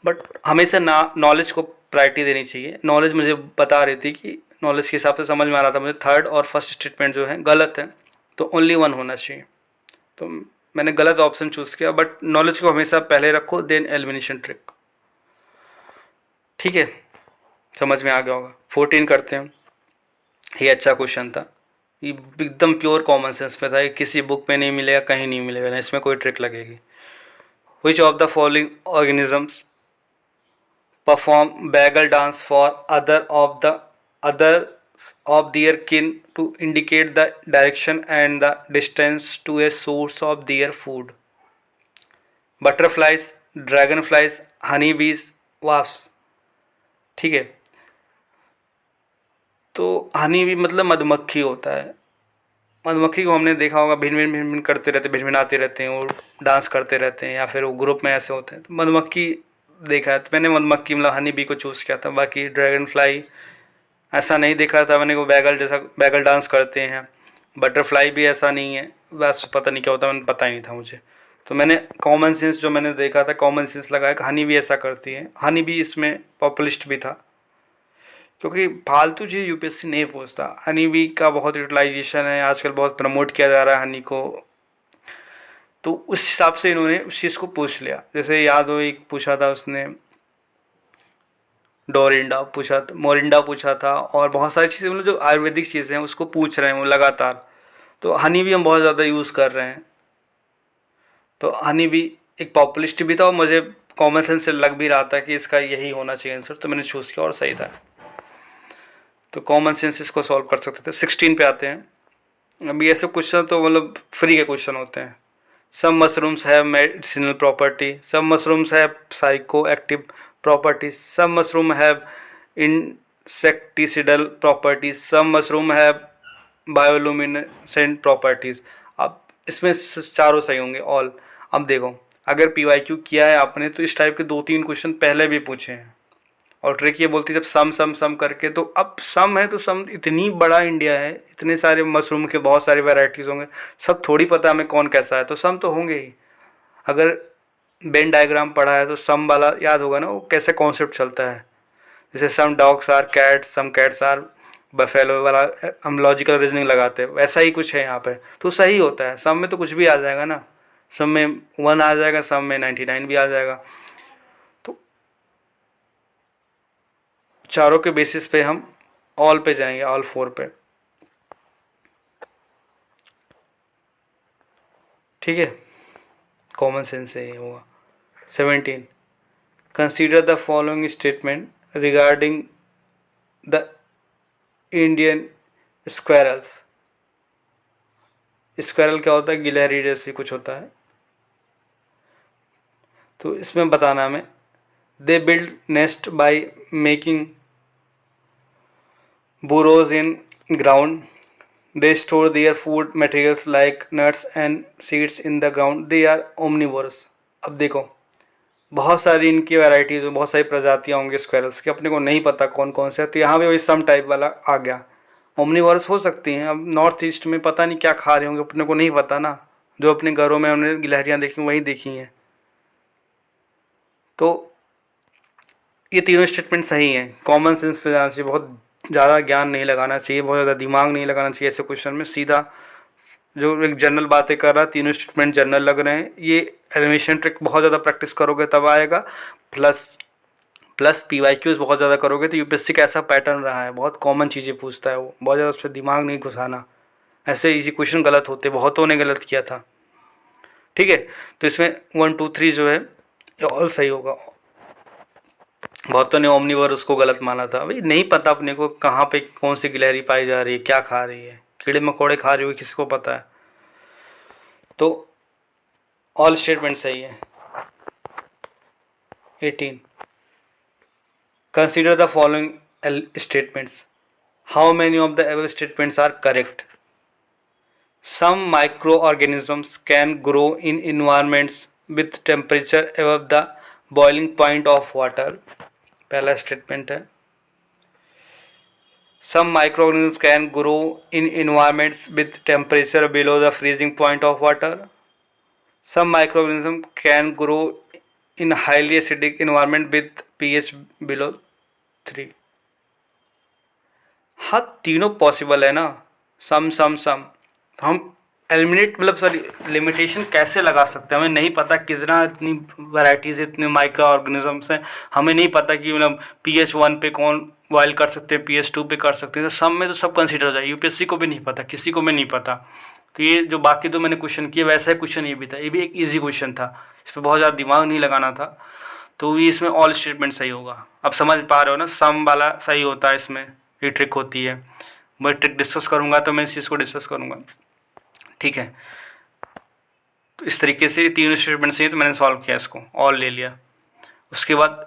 बट हमेशा ना नॉलेज को प्रायोरिटी देनी चाहिए। नॉलेज मुझे बता रही थी कि नॉलेज के हिसाब से समझ में आ रहा था मुझे थर्ड और फर्स्ट स्टेटमेंट जो है गलत है, तो ओनली वन होना चाहिए। तो मैंने गलत ऑप्शन चूज़ किया, बट नॉलेज को हमेशा पहले रखो देन एलिमिनेशन ट्रिक। ठीक है, समझ में आ गया होगा। 14 करते हैं। ये अच्छा क्वेश्चन था, ये एकदम प्योर कॉमन सेंस पे था, ये किसी बुक में नहीं मिलेगा, कहीं नहीं मिलेगा, ना इसमें कोई ट्रिक लगेगी। Which of the following organisms perform bagel dance for other of their kin to indicate the direction and the distance to a source of their food? Butterflies, dragonflies, honeybees, wasps। ठीक है, तो हनी भी मतलब मधुमक्खी होता है। मधुमक्खी को हमने देखा होगा भिन भिन करते रहते, भिनभिनाते रहते हैं और डांस करते रहते हैं, या फिर वो ग्रुप में ऐसे होते हैं, तो मधुमक्खी देखा है। तो मैंने मधुमक्खी मतलब हनी बी को चूज़ किया था। बाकी ड्रैगन फ्लाई ऐसा नहीं देखा था मैंने, वो बैगल जैसा बैगल डांस करते हैं। बटरफ्लाई भी ऐसा नहीं है, बस पता नहीं क्या होता, मैंने पता ही नहीं था मुझे। तो मैंने कॉमन सेंस जो मैंने देखा था, कॉमन सेंस लगाया कि हनी भी ऐसा करती है। हनी भी इसमें पॉपुलिस्ट भी था, क्योंकि फालतू चीज़ यूपीएससी नहीं पूछता। हनी बी का बहुत यूटिलाइजेशन है आजकल, बहुत प्रमोट किया जा रहा है हनी को, तो उस हिसाब से इन्होंने उस चीज़ को पूछ लिया। जैसे याद हो एक पूछा था उसने डोरिंडा पूछा था, मोरिंडा पूछा था, और बहुत सारी चीज़ें मतलब जो आयुर्वेदिक चीज़ें हैं उसको पूछ रहे हैं वो लगातार। तो हनी भी हम बहुत ज़्यादा यूज़ कर रहे हैं, तो हनी भी एक पॉपुलिस्ट भी था और मुझे कॉमन सेंस से लग भी रहा था कि इसका यही होना चाहिए आंसर, तो मैंने चूज़ किया और सही था। तो कॉमन सेंस इसको सॉल्व कर सकते थे। 16 पे आते हैं। अभी ऐसे क्वेश्चन तो मतलब फ्री के क्वेश्चन होते हैं। Some mushrooms have medicinal property, some mushrooms have psychoactive properties, some mushroom have insecticidal properties, some mushroom have bioluminescent properties. अब इसमें चारों सही होंगे ऑल। अब देखो अगर पीवाईक्यू किया है आपने तो इस टाइप के 2-3 क्वेश्चन पहले भी पूछे हैं, और ट्रिक ये बोलती है जब सम सम सम करके, तो अब सम है तो सम इतनी बड़ा इंडिया है, इतने सारे मशरूम के बहुत सारी वैरायटीज़ होंगे, सब थोड़ी पता हमें कौन कैसा है, तो सम तो होंगे ही। अगर वेन डायग्राम पढ़ा है तो सम वाला याद होगा ना, वो कैसे कॉन्सेप्ट चलता है। जैसे some dogs are cats, some cats are buffalo वाला हम लॉजिकल रीजनिंग लगाते हैं, वैसा ही कुछ है यहाँ पे, तो सही होता है। सम में तो कुछ भी आ जाएगा ना, सम में 1 आ जाएगा, सम में 99 भी आ जाएगा। तो चारों के बेसिस पे हम ऑल पे जाएंगे, ऑल 4 पे। ठीक है, कॉमन सेंस से ही होगा। 17 consider the following statement regarding the Indian squirrels. Squirrel क्या होता है, गिलहरी जैसी कुछ होता है, तो इसमें बताना हमें they build nest by making burrows in ground, they store their food materials like nuts and seeds in the ground, they are omnivorous। अब देखो बहुत सारी इनकी वैराइटीज़, बहुत सारी प्रजातियाँ होंगी स्क्वायरल्स की, अपने को नहीं पता कौन कौन से, तो यहाँ पे वही सम टाइप वाला आ गया। ओमनीवोरस हो सकती हैं, अब नॉर्थ ईस्ट में पता नहीं क्या खा रहे होंगे, अपने को नहीं पता ना, जो अपने घरों में उन्हें गिलहरियाँ देखी वही देखी हैं। तो ये तीनों स्टेटमेंट सही हैं, कॉमन सेंस पे जाना चाहिए, बहुत ज़्यादा ज्ञान नहीं लगाना चाहिए, बहुत ज़्यादा दिमाग नहीं लगाना चाहिए ऐसे क्वेश्चन में। सीधा जो एक जनरल बातें कर रहा है, तीनों स्टेटमेंट जनरल लग रहे हैं। ये एलिमिनेशन ट्रिक बहुत ज़्यादा प्रैक्टिस करोगे तब आएगा, प्लस पीवाईक्यूज बहुत ज़्यादा करोगे तो यूपीएससी का ऐसा पैटर्न रहा है, बहुत कॉमन चीज़ें पूछता है वो, बहुत ज़्यादा उस पर दिमाग नहीं घुसाना। ऐसे इजी क्वेश्चन गलत होते, बहुतों ने गलत किया था। ठीक है, तो इसमें 1 2 3 जो है ये ऑल सही होगा। बहुतों ने ओमनीवर उसको गलत माना था, भाई नहीं पता अपने को कहाँ पे कौन सी गिलहरी पाई जा रही है, क्या खा रही है, कीड़े मकोड़े खा रही हो किसको पता है। तो ऑल स्टेटमेंट सही है। 18 consider the following statements, how many of the above statements are correct. Some micro organisms can grow in environments with temperature above the boiling point of water, पहला स्टेटमेंट है। Some microorganisms can grow in environments with temperature below the freezing point of water. Some microorganisms can grow in highly acidic environment with pH below 3. हाँ, तीनों पॉसिबल है ना, सम तो हम एलिमिनेट मतलब सॉरी लिमिटेशन कैसे लगा सकते हैं, हमें नहीं पता कितना, इतनी वैराइटीज़, इतने माइक्रो ऑर्गेनिजम्स हैं, हमें नहीं पता कि मतलब pH 1 पे कौन बॉयल कर सकते हैं, pH 2 पे कर सकते हैं, तो सब में तो सब कंसिडर हो जाए। यूपीएससी को भी नहीं पता, किसी को भी नहीं पता। तो ये जो बाकी दो मैंने क्वेश्चन किए वैसा ही क्वेश्चन ये भी था, ये भी एक ईजी क्वेश्चन था, इस पर बहुत ज़्यादा दिमाग नहीं लगाना था। तो ये इसमें ऑल स्टेटमेंट सही होगा। अब समझ पा रहे हो ना, सम वाला सही होता है, इसमें ये ट्रिक होती है। मैं ट्रिक डिस्कस करूँगा तो मैं इस चीज़ को डिस्कस करूँगा, ठीक है। तो इस तरीके से तीनों स्टेटमेंट सही है, तो मैंने सॉल्व किया, इसको ऑल ले लिया। उसके बाद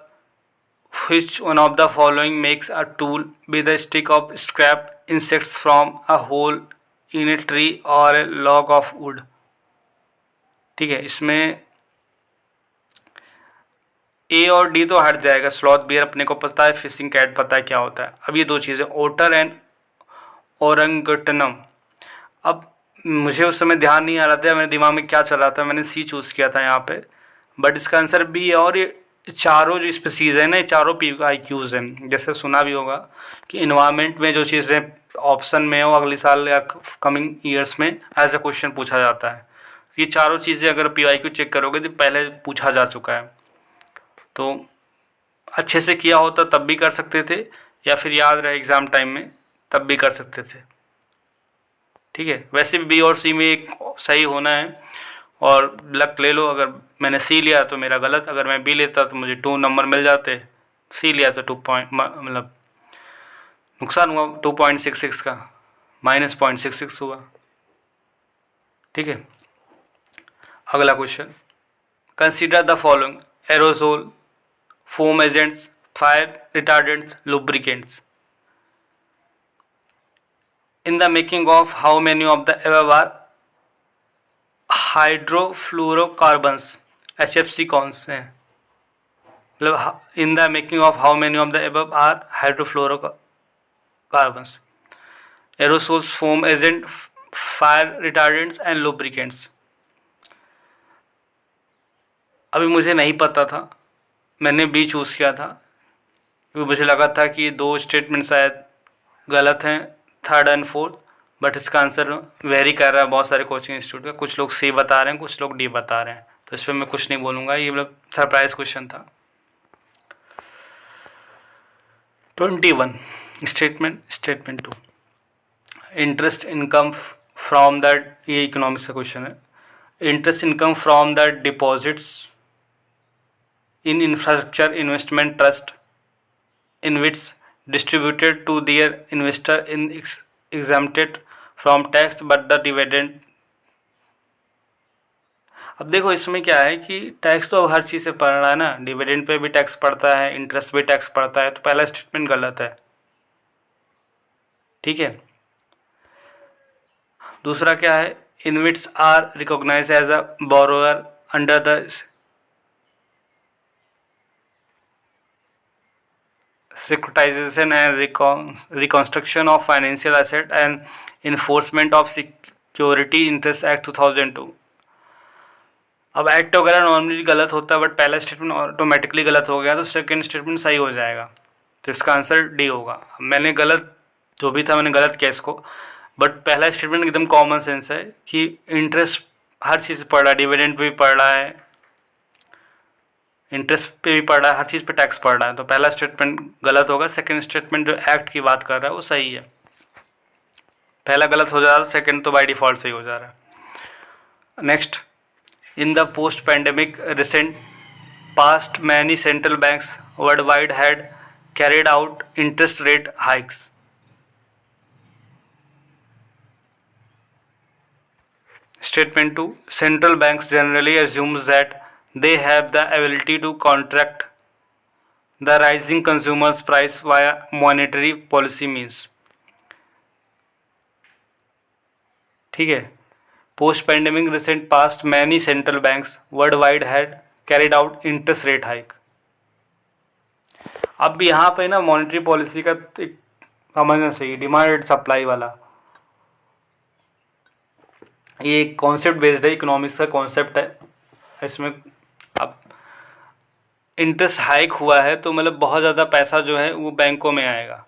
which one of the following makes a tool with a stick of scrap insects from a hole in a tree or a log of wood। ठीक है, इसमें ए और डी तो हट जाएगा, स्लॉथ बियर अपने को पता है, फिशिंग कैट पता है क्या होता है। अब ये दो चीज़ें ओटर एंड ओरंगुटनम। अब मुझे उस समय ध्यान नहीं आ रहा था, मेरे दिमाग में क्या चल रहा था, मैंने सी चूज़ किया था यहाँ पे, बट इसका आंसर बी है। और ये चारों जो स्पीसीज़ है ना, ये चारों PIQs हैं। जैसे सुना भी होगा कि इन्वायरमेंट में जो चीज़ें ऑप्शन में हो अगले साल या कमिंग ईयर्स में एज अ क्वेश्चन पूछा जाता है। ये चारों चीज़ें अगर PIQ चेक करोगे तो पहले पूछा जा चुका है। तो अच्छे से किया होता तब भी कर सकते थे, या फिर याद रहे एग्ज़ाम टाइम में तब भी कर सकते थे, ठीक है। वैसे भी बी और सी में एक सही होना है, और लक ले लो, अगर मैंने सी लिया तो मेरा गलत, अगर मैं बी लेता तो मुझे 2 नंबर मिल जाते, सी लिया तो 2 पॉइंट मतलब नुकसान हुआ 2.66 का, -0.66 हुआ, ठीक है। अगला question, consider the following aerosol, foam agents, fire retardants, lubricants in the making of how many of the above are hydrofluorocarbons. HFC कौन से हैं, मतलब in the making of how many of the above are hydrofluorocarbons, aerosols, foam agent, fire retardants and lubricants. अभी मुझे नहीं पता था, मैंने बी चूज़ किया था क्योंकि मुझे लगा था कि 2 स्टेटमेंट शायद गलत हैं, 3rd एंड 4th, बट इसका आंसर वेरी कर रहा है बहुत सारे कोचिंग इंस्टीट्यूट का। कुछ लोग सी बता रहे हैं, कुछ लोग डी बता रहे हैं, तो इस पर मैं कुछ नहीं बोलूँगा, ये मतलब सरप्राइज क्वेश्चन था। 21 statement 2, interest income from the, ये इकोनॉमिक्स का क्वेश्चन है, interest income from the deposits in infrastructure investment trust in which distributed to their investor in exempted from tax but the dividend। अब देखो इसमें क्या है कि टैक्स तो हर चीज़ से पड़ रहा है ना, डिविडेंड पे भी टैक्स पड़ता है, इंटरेस्ट पे टैक्स पड़ता है, तो पहला स्टेटमेंट गलत है, ठीक है। दूसरा क्या है, InvITs are recognise as a borrower under the securitization and reconstruction of financial asset and enforcement of security interest act 2002। अब एक्ट वगैरह नॉर्मली गलत होता है, बट पहला स्टेटमेंट ऑटोमेटिकली गलत हो गया तो सेकंड स्टेटमेंट सही हो जाएगा, तो इसका आंसर डी होगा। मैंने गलत जो भी था मैंने गलत किया इसको, बट पहला स्टेटमेंट एकदम कॉमन सेंस है कि इंटरेस्ट हर चीज़ पड़ रहा है, डिविडेंड पे भी पड़ रहा है, इंटरेस्ट पे भी पड़ रहा है, हर चीज़ पे टैक्स पड़ रहा है, तो पहला स्टेटमेंट गलत होगा। सेकंड स्टेटमेंट जो एक्ट की बात कर रहा है वो सही है, पहला गलत हो जा रहा है, सेकंड तो बाय डिफ़ॉल्ट सही हो जा रहा है। Next, in the post pandemic recent past many central banks world wide had carried out interest rate hikes. Statement 2, central banks generally assumes that they have the ability to contract the rising consumers price via monetary policy means। ठीक है, post pandemic recent past many central banks world wide had carried out interest rate hike. अब यहाँ पे ना मॉनेटरी पॉलिसी का एक समझना चाहिए, डिमांड एंड सप्लाई वाला। ये कॉन्सेप्ट बेस्ड है, इकोनॉमिक्स का कॉन्सेप्ट है। इसमें अब इंटरेस्ट हाइक हुआ है तो मतलब बहुत ज़्यादा पैसा जो है वो बैंकों में आएगा।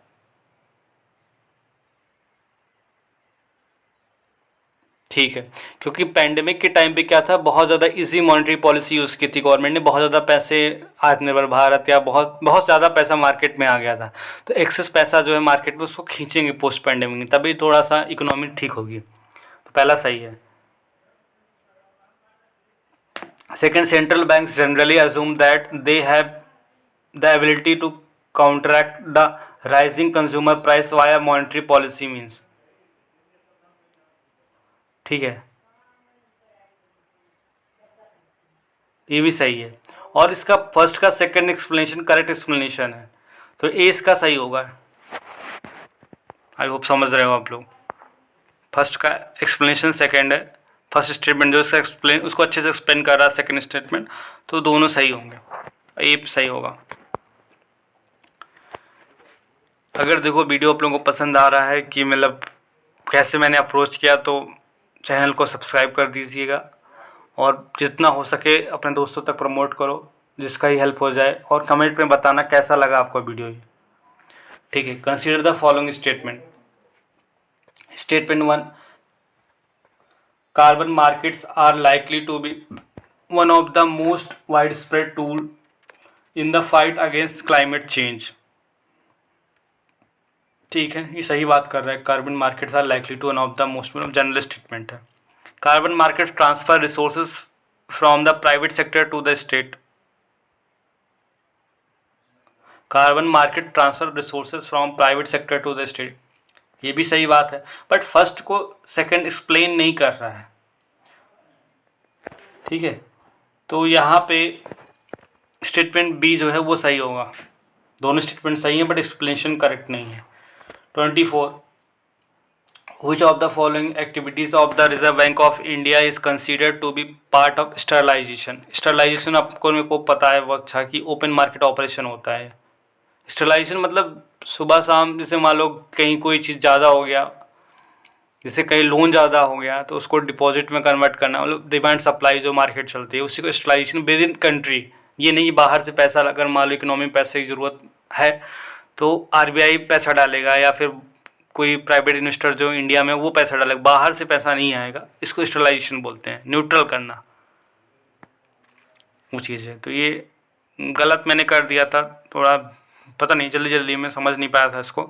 ठीक है, क्योंकि पैंडेमिक के टाइम पे क्या था, बहुत ज़्यादा इजी मॉनेटरी पॉलिसी यूज़ की थी गवर्नमेंट ने, बहुत ज़्यादा पैसे, आत्मनिर्भर भारत या बहुत बहुत ज़्यादा पैसा मार्केट में आ गया था, तो एक्सेस पैसा जो है मार्केट में उसको खींचेंगे पोस्ट पैंडेमिक, तभी थोड़ा सा इकोनॉमी ठीक होगी। तो पहला सही है। Second, central banks generally assume that they have the ability to counteract the rising consumer price via monetary policy means। ठीक है, ये भी सही है। और इसका फर्स्ट का सेकंड एक्सप्लेनेशन करेक्ट एक्सप्लेनेशन है, तो ए इसका सही होगा। आई होप समझ रहे हो आप लोग। फर्स्ट का एक्सप्लेनेशन सेकंड है, फर्स्ट स्टेटमेंट जो इसका एक्सप्लेन उसको अच्छे से एक्सप्लेन कर रहा है सेकंड स्टेटमेंट, तो दोनों सही होंगे, ए सही होगा। अगर देखो वीडियो आप लोगों को पसंद आ रहा है कि मतलब कैसे मैंने अप्रोच किया, तो चैनल को सब्सक्राइब कर दीजिएगा और जितना हो सके अपने दोस्तों तक प्रमोट करो, जिसका ही हेल्प हो जाए, और कमेंट में बताना कैसा लगा आपको वीडियो ये। ठीक है, consider the following statement. Statement 1, carbon markets are likely to be one of the most widespread tool in the fight against climate change. ठीक है, ये सही बात कर रहा है। Carbon markets are likely to one of the most, general statement है। Carbon market transfer resources from the private sector to the state. Carbon market transfer resources from private sector to the state, ये भी सही बात है, बट फर्स्ट को सेकंड एक्सप्लेन नहीं कर रहा है। ठीक है, तो यहाँ पे स्टेटमेंट बी जो है वो सही होगा। दोनों स्टेटमेंट सही है बट एक्सप्लेनेशन करेक्ट नहीं है। 24, which of the following activities of the Reserve Bank of India is considered to be part of sterilization। Sterilisation आपको मेरे को पता है बहुत अच्छा कि ओपन मार्केट ऑपरेशन होता है। स्टरलाइजेशन मतलब सुबह शाम, जैसे मान लो कहीं कोई चीज़ ज़्यादा हो गया, जैसे कहीं लोन ज़्यादा हो गया तो उसको डिपॉजिट में कन्वर्ट करना, मतलब डिमांड सप्लाई जो मार्केट चलती है उसी को स्टरलाइजेशन विद इन कंट्री। ये नहीं बाहर से पैसा, अगर मान लो इकोनॉमी में पैसे की ज़रूरत है तो आरबीआई पैसा डालेगा या फिर कोई प्राइवेट इन्वेस्टर जो इंडिया में वो पैसा डालेगा, बाहर से पैसा नहीं आएगा, इसको स्टरलाइजेशन बोलते हैं, न्यूट्रल करना वो चीज़ है। तो ये गलत मैंने कर दिया था, थोड़ा पता नहीं, जल्दी में समझ नहीं पाया था इसको,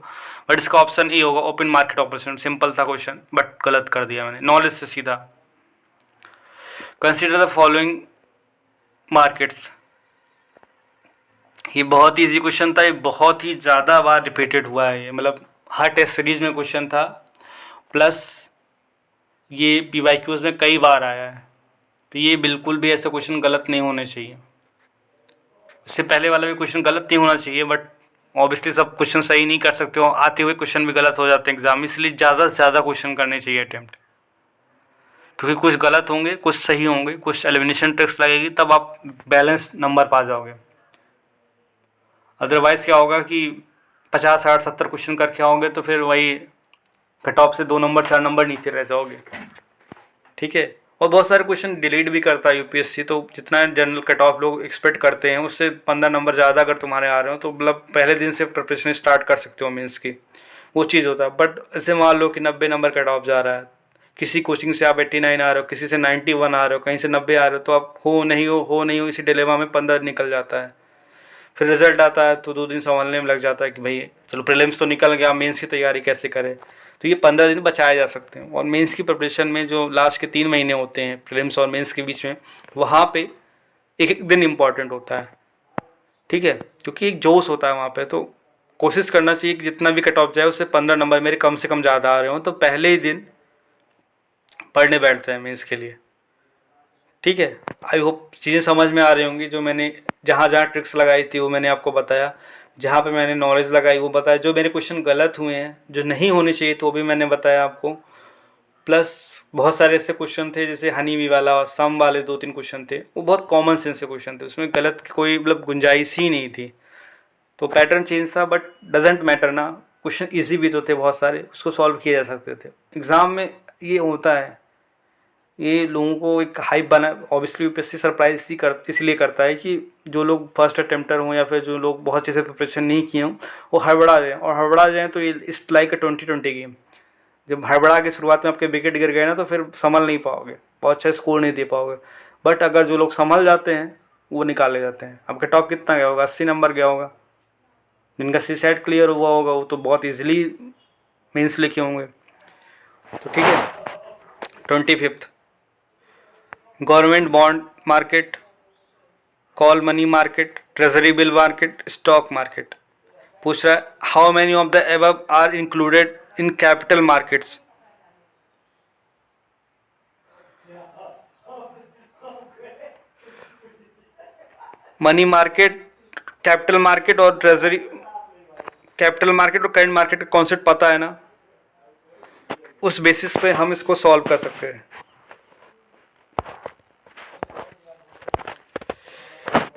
बट इसका ऑप्शन ए होगा, ओपन मार्केट ऑपरेशन। सिंपल था क्वेश्चन बट गलत कर दिया मैंने, नॉलेज से सीधा। कंसीडर द फॉलोइंग मार्केट्स, ये बहुत ही ईजी क्वेश्चन था, ये बहुत ही ज़्यादा बार रिपीटेड हुआ है, ये मतलब हर टेस्ट सीरीज में क्वेश्चन था, प्लस ये पीवाईक्यूज में कई बार आया है, तो ये बिल्कुल भी ऐसा क्वेश्चन गलत नहीं होने चाहिए। इससे पहले वाला भी क्वेश्चन गलत नहीं होना चाहिए, बट ऑब्वियसली सब क्वेश्चन सही नहीं कर सकते हो, आते हुए क्वेश्चन भी गलत हो जाते हैं एग्जाम, इसलिए ज़्यादा से ज़्यादा क्वेश्चन करने चाहिए अटेम्प्ट, क्योंकि कुछ गलत होंगे कुछ सही होंगे, कुछ एलिमिनेशन ट्रिक्स लगेगी, तब आप बैलेंस नंबर पा जाओगे। अदरवाइज़ क्या होगा कि 50, 60, 70 क्वेश्चन करके आओगे तो फिर वही कट ऑफ से 2 नंबर 4 नंबर नीचे रह जाओगे। ठीक है, और बहुत सारे क्वेश्चन डिलीट भी करता है यूपीएससी, तो जितना जनरल कट ऑफ लोग एक्सपेक्ट करते हैं उससे 15 नंबर ज़्यादा अगर तुम्हारे आ रहे हो तो मतलब पहले दिन से प्रिपरेशन स्टार्ट कर सकते हो मेंस की, वो चीज़ होता है। बट ऐसे मान लो कि 90 नंबर कट ऑफ जा रहा है, किसी कोचिंग से आप 89 आ रहे हो, किसी से 91 आ रहे हो, कहीं से 90 आ रहे हो, तो आप हो नहीं हो इसी डिलेमा में 15 निकल जाता है। फिर रिजल्ट आता है तो 2 दिन संभालने में लग जाता है कि भाई चलो प्रीलिम्स तो निकल गया, मेंस की तैयारी कैसे करें। तो ये 15 दिन बचाए जा सकते हैं। और मेंस की प्रिपरेशन में जो लास्ट के 3 महीने होते हैं प्रीलिम्स और मेंस के बीच में, वहाँ पे एक एक दिन इम्पॉर्टेंट होता है। ठीक है, क्योंकि एक जोश होता है वहाँ पे, तो कोशिश करना चाहिए कि जितना भी कट ऑफ जाए उससे 15 नंबर मेरे कम से कम ज़्यादा आ रहे हों, तो पहले ही दिन पढ़ने बैठते हैं मेंस के लिए। ठीक है, आई होप चीज़ें समझ में आ रही होंगी। जो मैंने जहाँ जहाँ ट्रिक्स लगाई थी वो मैंने आपको बताया, जहाँ पे मैंने नॉलेज लगाई वो बताया, जो मेरे क्वेश्चन गलत हुए हैं जो नहीं होने चाहिए तो वो भी मैंने बताया आपको। प्लस बहुत सारे ऐसे क्वेश्चन थे जैसे हनी बी वाला, सम वाले 2-3 क्वेश्चन थे, वो बहुत कॉमन सेंस से क्वेश्चन थे, उसमें गलत की कोई मतलब गुंजाइश ही नहीं थी। तो पैटर्न चेंज था बट डजेंट मैटर ना, क्वेश्चन ईजी भी तो थे बहुत सारे, उसको सॉल्व किए जा सकते थे। एग्ज़ाम में ये होता है, ये लोगों को एक हाइप बना, ऑब्वियसली यूपीएससी सरप्राइज इसलिए करता है कि जो लोग फर्स्ट अटेम्प्टर हों या फिर जो लोग बहुत अच्छे से प्रिपरेशन नहीं किए हों वो हड़बड़ा जाएँ, और हड़बड़ा जाएँ तो ये इट्स लाइक अ 2020 गेम। जब हड़बड़ा के शुरुआत में आपके विकेट गिर गए ना तो फिर संभल नहीं पाओगे, बहुत अच्छा स्कोर नहीं दे पाओगे। बट अगर जो लोग संभल जाते हैं वो निकाले जाते हैं। आपका टॉप कितना गया होगा? 80 नंबर गया होगा। जिनका सी सेट क्लियर हुआ होगा वो तो बहुत ईजिली मेंस लिखे होंगे। तो ठीक है, 25th government bond market, call money market, treasury bill market, stock market. पूछ रहा है how many of the above are included in capital markets. Money market, capital market और ट्रेजरी, कैपिटल मार्केट और करंट मार्केट का कॉन्सेप्ट पता है ना, उस बेसिस पे हम इसको सॉल्व कर सकते हैं।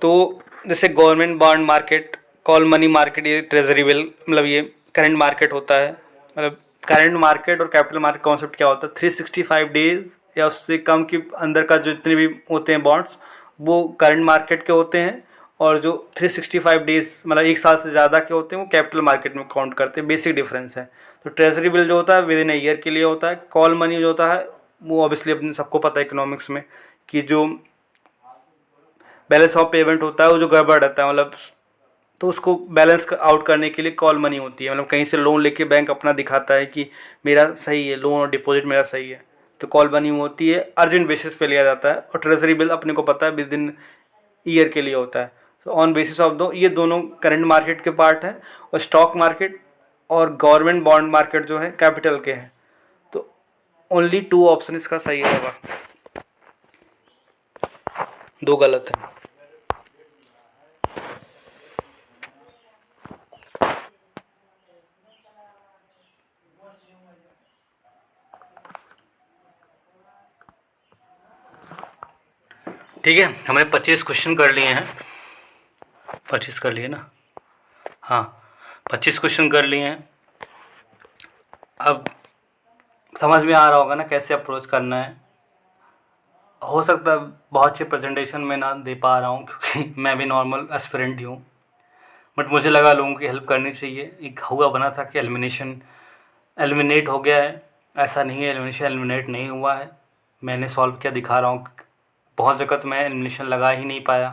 तो जैसे government bond market, call money market, ये ट्रेजरी बिल, मतलब ये करंट मार्केट होता है। मतलब करंट मार्केट और कैपिटल मार्केट कॉन्सेप्ट क्या होता है? 365 डेज या उससे कम के अंदर का जो जितने भी होते हैं बॉन्ड्स वो करंट मार्केट के होते हैं, और जो 365 डेज मतलब एक साल से ज़्यादा के होते हैं वो कैपिटल मार्केट में काउंट करते हैं। बेसिक डिफरेंस है। तो ट्रेजरी बिल जो होता है विद इन ईयर के लिए होता है। कॉल मनी जो होता है वो ऑब्वियसली अपने सबको पता है इकोनॉमिक्स में कि जो बैलेंस ऑफ पेमेंट होता है वो जो गड़बड़ रहता है, मतलब तो उसको बैलेंस आउट करने के लिए कॉल मनी होती है। मतलब कहीं से लोन लेके बैंक अपना दिखाता है कि मेरा सही है, लोन और डिपॉजिट मेरा सही है, तो कॉल मनी होती है, अर्जेंट बेसिस पे लिया जाता है। और ट्रेजरी बिल अपने को पता है विद इन ईयर के लिए होता है। तो ऑन बेसिस ऑफ दो ये दोनों करंट मार्केट के पार्ट हैं, और स्टॉक मार्केट और गवर्नमेंट बॉन्ड मार्केट जो है कैपिटल के हैं। तो ओनली 2 ऑप्शन इसका सही रहेगा, 2 गलत है। ठीक है, हमने 25 क्वेश्चन कर लिए हैं। 25 कर लिए ना? हाँ, 25 क्वेश्चन कर लिए हैं। अब समझ में आ रहा होगा ना कैसे अप्रोच करना है। हो सकता है बहुत अच्छे प्रेजेंटेशन में ना दे पा रहा हूँ क्योंकि मैं भी नॉर्मल एस्पिरेंट ही हूँ, बट मुझे लगा लोगों की हेल्प करनी चाहिए। एक हुआ बना था कि एलिमिनेट हो गया है, ऐसा नहीं है, एलिमिनेट नहीं हुआ है। मैंने सॉल्व किया दिखा रहा हूँ। बहुत जगह तो मैं एलिमिनेशन लगा ही नहीं पाया,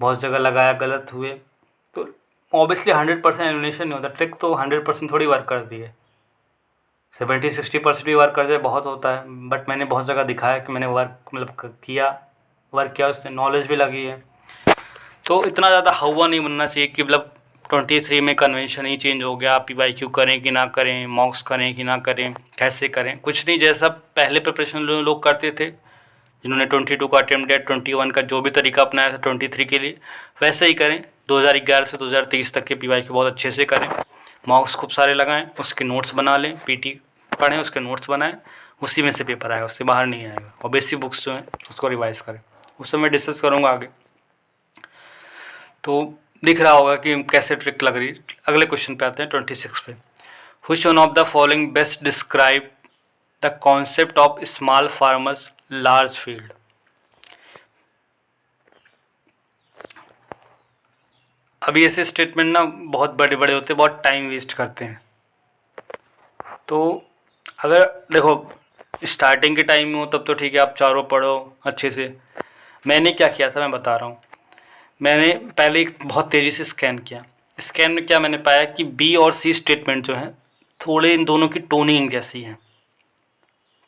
बहुत जगह लगाया गलत हुए। तो ऑब्वियसली 100% एलिमिनेशन नहीं होता। ट्रिक तो 100% थोड़ी वर्क करती है, 70-60% भी वर्क कर जाए बहुत होता है। बट मैंने बहुत जगह दिखाया कि मैंने वर्क किया, उससे नॉलेज भी लगी है। तो इतना ज़्यादा हवा नहीं बनना चाहिए कि मतलब 23 में कन्वेंशन ही चेंज हो गया, PYQ करें कि ना करें, मॉक्स करें कि ना करें, कैसे करें, कुछ नहीं। जैसा पहले प्रिपरेशन लोग करते थे, जिन्होंने 22 का अटेम्प्ट दिया, 21 का जो भी तरीका अपनाया था 23 के लिए, वैसे ही करें। 2011 से 2023 तक के PYQ बहुत अच्छे से करें, मॉक्स खूब सारे लगाएं, उसके नोट्स बना लें, PT पढ़ें, उसके नोट्स बनाएं, उसी में से पेपर आएगा, उससे बाहर नहीं आएगा। और बेसिक बुक्स जो हैं उसको रिवाइज़ करें, उस समय डिस्कस करूँगा आगे। तो दिख रहा होगा कि कैसे ट्रिक लग रही है। अगले क्वेश्चन पे आते हैं 26 पे। Which one of the following best describe the concept of small farmers large field. अभी ऐसे स्टेटमेंट ना बहुत बड़े बड़े होते हैं, बहुत टाइम वेस्ट करते हैं। तो अगर देखो स्टार्टिंग के टाइम में हो तब तो ठीक है, आप चारों पढ़ो अच्छे से। मैंने क्या किया था मैं बता रहा हूँ। मैंने पहले बहुत तेज़ी से स्कैन किया। स्कैन में क्या मैंने पाया कि B और C स्टेटमेंट जो हैं थोड़े इन दोनों की टोनिंग जैसी है।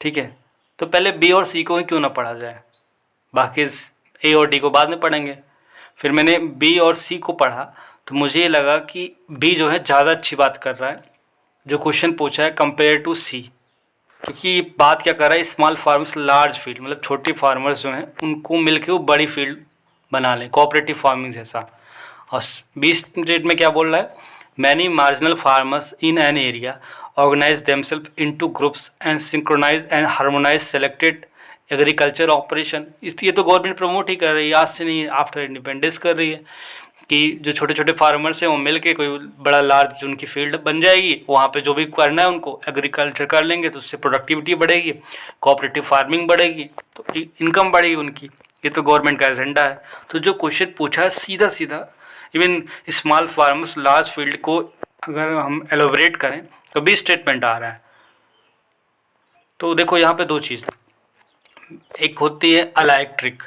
ठीक है, तो पहले B और C को ही क्यों ना पढ़ा जाए, बाकी A और D को बाद में पढ़ेंगे। फिर मैंने B और C को पढ़ा तो मुझे ये लगा कि B जो है ज़्यादा अच्छी बात कर रहा है जो क्वेश्चन पूछा है कंपेयर टू C, क्योंकि बात क्या कर रहा है, स्मॉल फार्मर्स लार्ज फील्ड, मतलब छोटे फार्मर्स जो हैं उनको मिलके वो बड़ी फील्ड बना लें, कोऑपरेटिव फार्मिंग जैसा। और 20 स्टेट में क्या बोल रहा है, many marginal farmers in an area organise themselves into groups and synchronise and harmonise selected agriculture operation. इसलिए तो गवर्नमेंट प्रमोट ही कर रही है, आज से नहीं, आफ्टर इंडिपेंडेंस कर रही है कि जो छोटे छोटे फार्मर्स हैं वो मिल के कोई बड़ा लार्ज उनकी फील्ड बन जाएगी, वहाँ पे जो भी करना है उनको एग्रीकल्चर कर लेंगे, तो उससे प्रोडक्टिविटी बढ़ेगी, कोऑपरेटिव फार्मिंग बढ़ेगी, तो इनकम बढ़ेगी उनकी। ये तो गवर्नमेंट का एजेंडा है। तो जो क्वेश्चन पूछा है सीधा सीधा, even small farmers large field को अगर हम एलोबरेट करें तो भी स्टेटमेंट आ रहा है। तो देखो यहाँ पे दो चीज़, एक होती है अलाइक ट्रिक,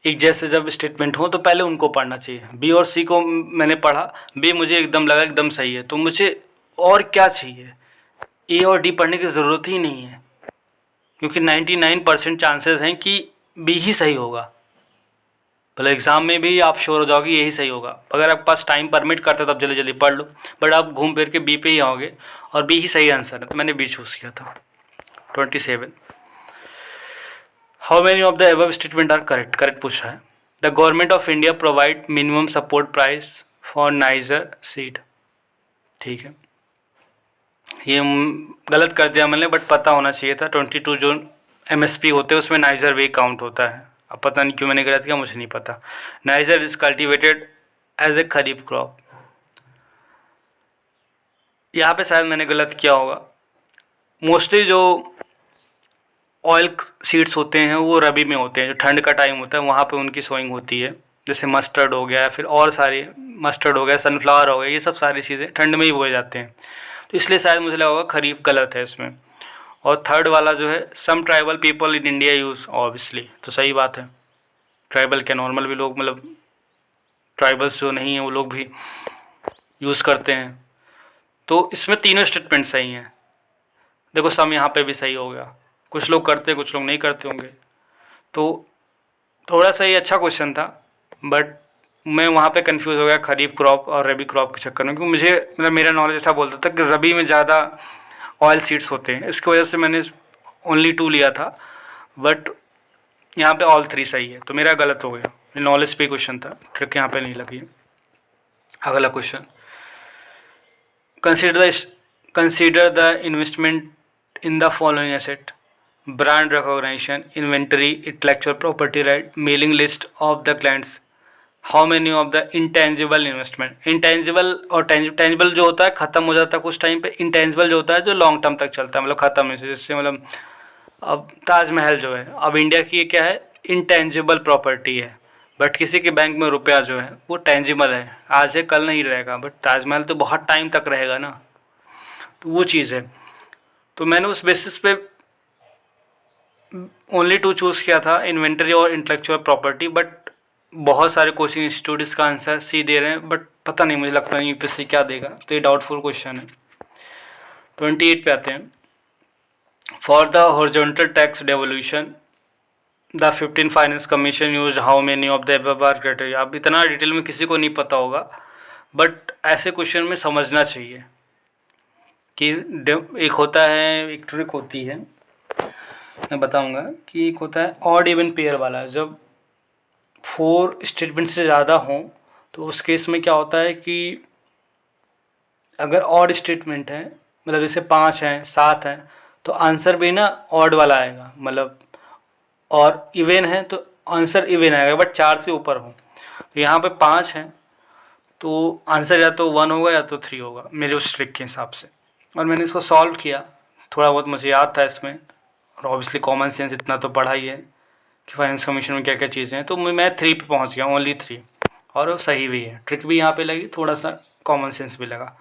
एक जैसे जब स्टेटमेंट हो तो पहले उनको पढ़ना चाहिए। बी और सी को मैंने पढ़ा, बी मुझे एकदम लगा एकदम सही है, तो मुझे और क्या चाहिए, ए और डी पढ़ने की ज़रूरत ही नहीं है, क्योंकि 99% चांसेस हैं कि बी ही सही होगा। भले एग्ज़ाम में भी आप श्योर हो जाओगे यही सही होगा, अगर आपके पास टाइम परमिट करते हो तब जल्दी जल्दी पढ़ लो, बट आप घूम फिर के बी पे ही आओगे और बी ही सही आंसर है, तो मैंने बी चूज़ किया था। 27, how many of the above statement are correct, correct पूछा है। The government of India provide minimum support price for niger seed, ठीक है, ये गलत कर दिया मैंने, बट पता होना चाहिए था। 22 जो MSP होते हैं उसमें नाइजर भी काउंट होता है, अब पता नहीं क्यों मैंने गलत किया, मुझे नहीं पता। Niger is cultivated as a kharif crop, यहाँ पे शायद मैंने गलत किया होगा। मोस्टली जो ऑयल सीड्स होते हैं वो रबी में होते हैं, जो ठंड का टाइम होता है वहाँ पे उनकी सोइंग होती है, जैसे मस्टर्ड हो गया, फिर और सारे मस्टर्ड हो गया, सनफ्लावर हो गया, ये सब सारी चीज़ें ठंड में ही बोए जाते हैं, तो इसलिए शायद मुझे लगा होगा खरीफ गलत है इसमें। और थर्ड वाला जो है some tribal people in India use, obviously तो सही बात है, ट्राइबल क्या नॉर्मल भी लोग, मतलब ट्राइबल्स जो नहीं हैं वो लोग भी यूज़ करते हैं, तो इसमें तीनों स्टेटमेंट सही हैं। देखो सम यहाँ पे भी सही हो गया, कुछ लोग करते कुछ लोग नहीं करते होंगे, तो थोड़ा सा ये अच्छा क्वेश्चन था, बट मैं वहाँ पे कंफ्यूज हो गया खरीफ क्रॉप और रबी क्रॉप के चक्कर में, क्योंकि मुझे मतलब मेरा नॉलेज ऐसा बोलता था कि रबी में ज़्यादा ऑयल सीड्स होते हैं, इसकी वजह से मैंने ओनली 2 लिया था, बट यहाँ पे ऑल 3 सही है, तो मेरा गलत हो गया, नॉलेज पे क्वेश्चन था, ट्रिक यहाँ पे नहीं लगी। अगला question, consider the investment in the following asset, brand recognition, inventory, intellectual property right, mailing list of the clients, how many of the intangible investment. Intangible और टेंजिबल जो होता है खत्म हो जाता है कुछ टाइम पे, इंटेंजिबल जो होता है जो लॉन्ग टर्म तक चलता है, मतलब खत्म है, जैसे मतलब अब ताजमहल जो है, अब इंडिया की ये क्या है, इंटेंजिबल प्रॉपर्टी है, बट किसी के बैंक में रुपया जो है वो टेंजिबल है, आज है कल नहीं रहेगा, बट ताजमहल तो बहुत टाइम तक रहेगा ना, तो वो चीज़ है। तो मैंने उस बेसिस पे ओनली 2 चूज़ किया था, इन्वेंटरी और इंटेलेक्चुअल प्रॉपर्टी, बट बहुत सारे कोचिंग इंस्टीट्यूट इसका आंसर सी दे रहे हैं, बट पता नहीं, मुझे लगता नहीं यूपीएससी क्या देगा, तो ये डाउटफुल क्वेश्चन है। 28 पे आते हैं, for the horizontal tax devolution the 15 finance commission use how many of the above are criteria. अब इतना डिटेल में किसी को नहीं पता होगा, बट ऐसे क्वेश्चन में समझना चाहिए कि एक होता है, एक ट्रिक होती है, मैं बताऊंगा कि एक होता है ऑड इवन पेयर वाला, जब 4 स्टेटमेंट से ज़्यादा हों तो उस केस में क्या होता है कि अगर ऑड स्टेटमेंट है, मतलब जैसे 5 हैं 7 हैं, तो आंसर भी ना ऑड वाला आएगा, मतलब और इवन है तो आंसर इवन आएगा, बट 4 से ऊपर हो, तो यहाँ पे 5 हैं तो आंसर या तो 1 होगा या तो 3 होगा मेरे उस ट्रिक के हिसाब से। और मैंने इसको सॉल्व किया, थोड़ा बहुत मुझे याद था इसमें, और ऑब्वियसली कॉमन सेंस इतना तो पढ़ा ही है कि फाइनेंस कमीशन में क्या क्या चीज़ें हैं, तो मैं 3 पे पहुंच गया, ओनली 3, और वो सही भी है, ट्रिक भी यहाँ पे लगी, थोड़ा सा कॉमन सेंस भी लगा,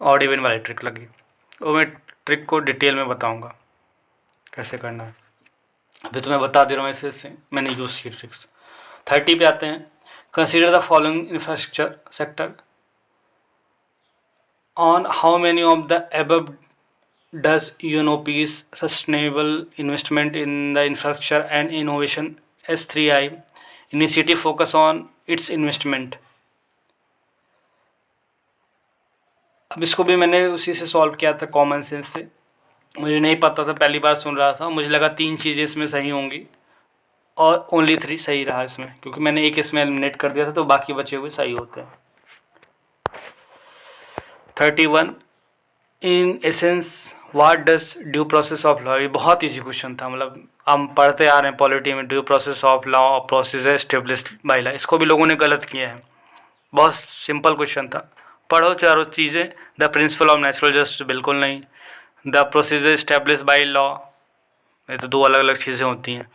ऑड इवन वाली ट्रिक लगी, वो मैं ट्रिक को डिटेल में बताऊँगा कैसे करना है, अभी तो मैं बता दे रहा हूँ ऐसे ऐसे मैंने यूज़ की ट्रिक्स। 30 पे आते हैं, consider the following infrastructure sector, on how many of the above does UNOP's sustainable investment in the infrastructure and innovation S3I initiative focus on its investment। अब इसको भी मैंने उसी से सॉल्व किया था कॉमन सेंस से, मुझे नहीं पता था, पहली बार सुन रहा था, मुझे लगा 3 चीज़ें इसमें सही होंगी और ओनली 3 सही रहा इसमें, क्योंकि मैंने एक इसमें एलिमिनेट कर दिया था, तो बाकी बचे हुए सही होते हैं। 31, in essence what does due process of law, ये बहुत ईजी क्वेश्चन था, मतलब हम पढ़ते आ रहे हैं पॉलिटी में, ड्यू प्रोसेस ऑफ लॉ और प्रोसीजर एस्टेब्लिश्ड बाय लॉ, इसको भी लोगों ने गलत किया है, बहुत सिंपल क्वेश्चन था, पढ़ो चारों चीज़ें। The principle of natural justice बिल्कुल नहीं। The procedure establish by law, ये तो दो अलग अलग चीज़ें होती हैं।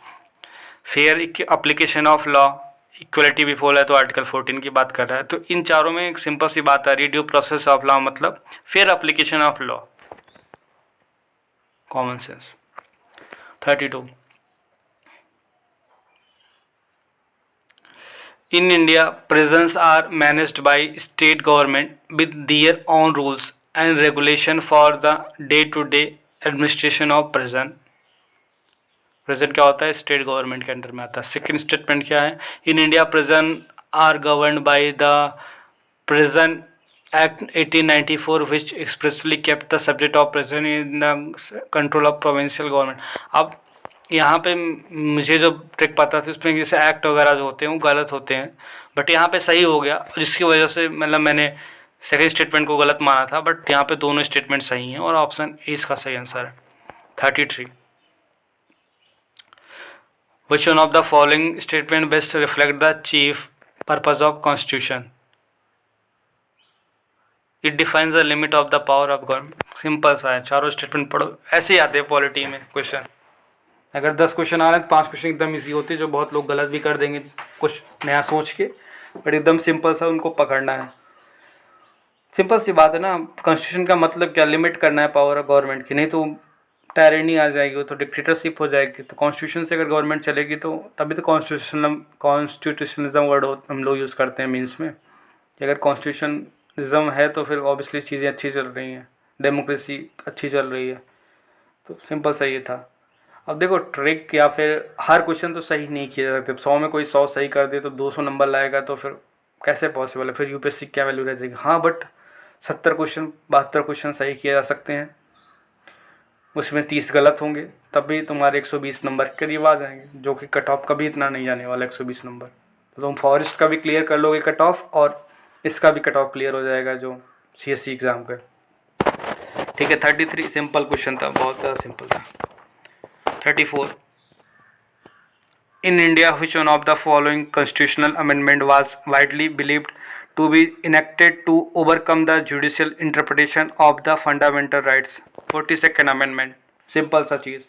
Fair application of law, equality before है तो आर्टिकल 14 की बात कर रहा है। तो इन चारों में एक सिंपल सी बात आ रही है, ड्यू प्रोसेस ऑफ लॉ मतलब fair application of law, common sense. 32 In India, prisons are managed by state government with their own rules and regulation for the day-to-day administration of prison. Present क्या होता है, स्टेट गवर्नमेंट के अंडर में आता है। सेकेंड स्टेटमेंट क्या है, in India prison are governed by the prison act 1894 which expressly kept the subject of prison in the control of provincial government. अब यहाँ पे मुझे जो ट्रिक पता थी उसमें जैसे एक्ट वगैरह जो होते हैं वो गलत होते हैं, बट यहाँ पे सही हो गया, जिसकी वजह से मतलब मैंने सेकेंड स्टेटमेंट को गलत माना था, बट यहाँ पे दोनों स्टेटमेंट सही हैं और ऑप्शन ए इसका सही आंसर है। 33 Which one of the following statement best reflect the chief purpose of constitution? It defines the limit of the power of government. Simple सा है, चारों स्टेटमेंट पढ़ो, ऐसे ही आते हैं पॉलिटी में क्वेश्चन। अगर 10 क्वेश्चन आ रहे हैं तो 5 क्वेश्चन एकदम इजी होते हैं, जो बहुत लोग गलत भी कर देंगे कुछ नया सोच के, बट एकदम सिंपल सा उनको पकड़ना है। सिंपल सी बात है ना, कॉन्स्टिट्यूशन का मतलब क्या, लिमिट करना है पावर ऑफ गवर्नमेंट की, नहीं तो टायरेनी आ जाएगी, तो डिक्टेटरशिप हो जाएगी। तो कॉन्स्टिट्यूशन से अगर गवर्नमेंट चलेगी तो तभी तो कॉन्स्टिट्यूशनलिज्म वर्ड हम लोग यूज़ करते हैं मीन्स में, कि अगर कॉन्स्टिट्यूशनलिज्म है तो फिर ऑब्वियसली चीज़ें अच्छी चल रही हैं, डेमोक्रेसी अच्छी चल रही है। तो सिंपल सा ये था। अब देखो ट्रिक या फिर हर क्वेश्चन तो सही नहीं किया जा सकता। 100 में कोई 100 सही कर दे तो 200 नंबर लाएगा, तो फिर कैसे पॉसिबल है, फिर यूपीएससी क्या वैल्यू रह जाएगी। हाँ बट 70 क्वेश्चन 72 क्वेश्चन सही किए जा सकते हैं, उसमें 30 गलत होंगे, तब भी तुम्हारे 120 नंबर के करीब आ जाएंगे, जो कि कट ऑफ कभी इतना नहीं जाने वाला 120 नंबर। तो तुम फॉरेस्ट का भी क्लियर कर लोगे कट ऑफ, और इसका भी कट ऑफ क्लियर हो जाएगा जो सीएससी एग्ज़ाम का। ठीक है, 33 सिंपल क्वेश्चन था, बहुत ज़्यादा सिंपल था। 34 in India which one of the following constitutional amendment was widely believed to be enacted to overcome the judicial interpretation of the fundamental rights? 42nd amendment. Simple सा चीज़,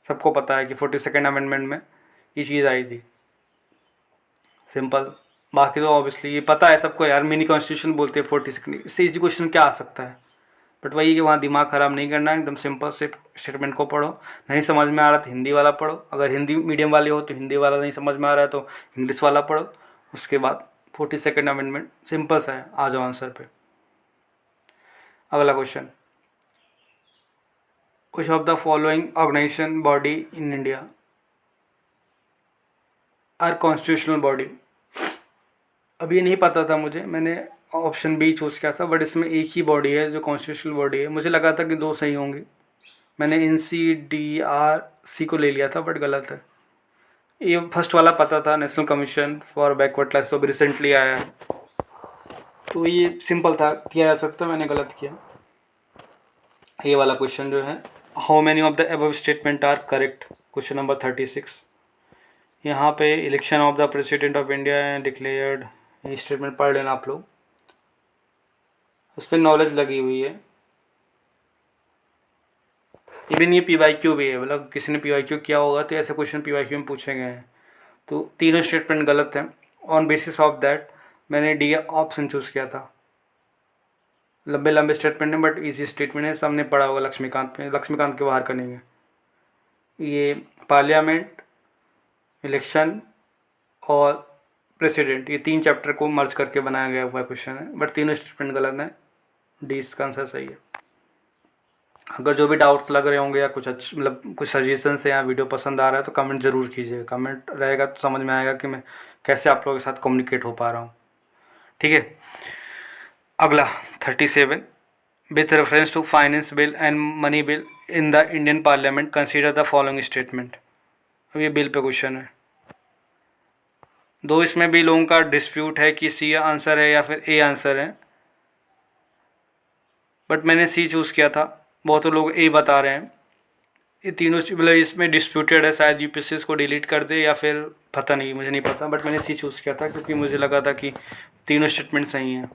सबको पता है कि 42nd अमेंडमेंट में ये चीज़ आई थी, सिंपल। बाकी तो ऑब्वियसली ये पता है सबको यार, मिनी कॉन्स्टिट्यूशन बोलते हैं 42nd, इससे इजी क्वेश्चन क्या आ सकता है। बट वही कि वहाँ दिमाग ख़राब नहीं करना है, एकदम सिंपल से स्टेटमेंट को पढ़ो। नहीं समझ में आ रहा तो हिंदी वाला पढ़ो, अगर हिंदी मीडियम वाले हो तो हिंदी वाला, नहीं समझ में आ रहा है तो इंग्लिश वाला पढ़ो। उसके बाद 42nd अमेंडमेंट सिंपल सा है, आ जाओ आंसर पे। अगला question, which of the following organization body in India are constitutional body? अब ये नहीं पता था मुझे, मैंने ऑप्शन बी चूज़ किया था, बट इसमें एक ही बॉडी है जो कॉन्स्टिट्यूशनल बॉडी है। मुझे लगा था कि 2 सही होंगे, मैंने NCDRC को ले लिया था, बट गलत है। ये फर्स्ट वाला पता था, national commission for backward class, तो अभी रिसेंटली आया है, तो ये सिंपल था, किया जा सकता, मैंने गलत किया। ये वाला क्वेश्चन जो है, how many of the above statement are correct, question number 36। यहाँ पे election of the president of India declared, ये स्टेटमेंट पढ़ लेना आप लोग, उस पर नॉलेज लगी हुई है। इवन ये PYQ भी है, मतलब किसी ने PYQ किया होगा तो ऐसे क्वेश्चन PYQ में पूछे गए हैं। तो तीनों स्टेटमेंट गलत हैं, ऑन बेसिस ऑफ दैट मैंने डी ऑप्शन चूज़ किया था। लंबे लंबे स्टेटमेंट है बट इजी स्टेटमेंट है, सबने पढ़ा होगा लक्ष्मीकांत में, लक्ष्मीकांत के बाहर का नहीं है। ये पार्लियामेंट, इलेक्शन और प्रेसिडेंट, ये 3 चैप्टर को मर्ज करके बनाया गया हुआ क्वेश्चन है, बट तीनों स्टेटमेंट गलत हैं, डी इसका आंसर सही है। अगर जो भी डाउट्स लग रहे होंगे या कुछ मतलब कुछ सजेशंस है या वीडियो पसंद आ रहा है तो कमेंट ज़रूर कीजिए, कमेंट रहेगा तो समझ में आएगा कि मैं कैसे आप लोगों के साथ कम्युनिकेट हो पा रहा हूँ। ठीक है, अगला 37 with reference to finance bill and money bill in the Indian parliament consider the following statement. अब ये बिल पे क्वेश्चन है, दो इसमें भी लोगों का डिस्प्यूट है कि सी आंसर है या फिर ए आंसर है, बट मैंने सी चूज़ किया था, बहुत लोग ए बता रहे हैं। ये तीनों मतलब इसमें डिस्प्यूटेड है, शायद यूपीएससी इसको डिलीट कर दे या फिर पता नहीं, मुझे नहीं पता, बट मैंने सी चूज़ किया था क्योंकि मुझे लगा था कि तीनों स्टेटमेंट सही हैं।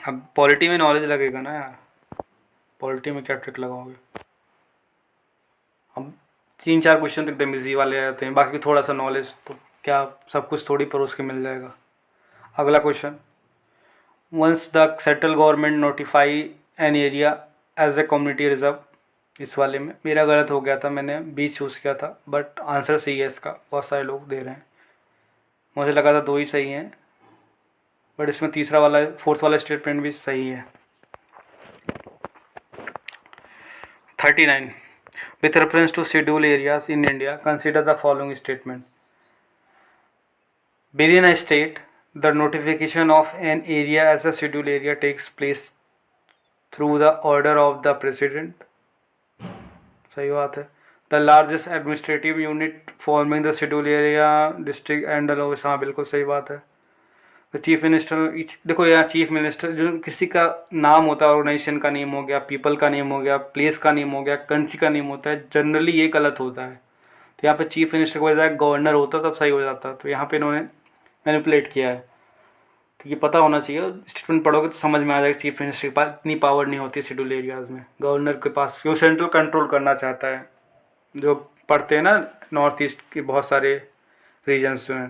अब पॉलिटी में नॉलेज लगेगा ना यार, पॉलिटी में क्या ट्रिक लगाओगे। अब 3-4 क्वेश्चन तो एकदम ईजी वाले आते हैं, बाकी थोड़ा सा नॉलेज तो क्या सब कुछ थोड़ी परोस के मिल जाएगा। अगला क्वेश्चन, once the central government notify an area as a community reserve. इस वाले में मेरा गलत हो गया था, मैंने बी चूज़ किया था, बट आंसर सही है इसका, बहुत सारे लोग दे रहे हैं। मुझे लगा था 2 ही सही हैं, बट इसमें तीसरा वाला, फोर्थ वाला स्टेटमेंट भी सही है। 39, with reference to schedule areas in India consider the following statement. Within a state the notification of an area as a schedule area takes place through the order of the president. सही बात है। The largest administrative unit forming the schedule area district and allowance, हाँ बिल्कुल सही बात है। तो चीफ मिनिस्टर, देखो यहाँ चीफ मिनिस्टर जो किसी का नाम होता है, ऑर्गेनाइजेशन का नेम हो गया, पीपल का नेम हो गया, प्लेस का नेम हो गया, कंट्री का नेम होता है, जनरली ये गलत होता है। तो यहाँ पे चीफ मिनिस्टर के बजाय गवर्नर होता तब सही हो जाता, तो यहाँ पे इन्होंने मैनिपुलेट किया है। तो ये पता होना चाहिए, स्टेटमेंट पढ़ोगे तो समझ में आ जाएगा चीफ मिनिस्टर के पास इतनी पावर नहीं होती शेड्यूल एरियाज़ में, गवर्नर के पास, क्यों सेंट्रल कंट्रोल करना चाहता है। जो पढ़ते हैं ना नॉर्थ ईस्ट के बहुत सारे रीजन्स जो हैं,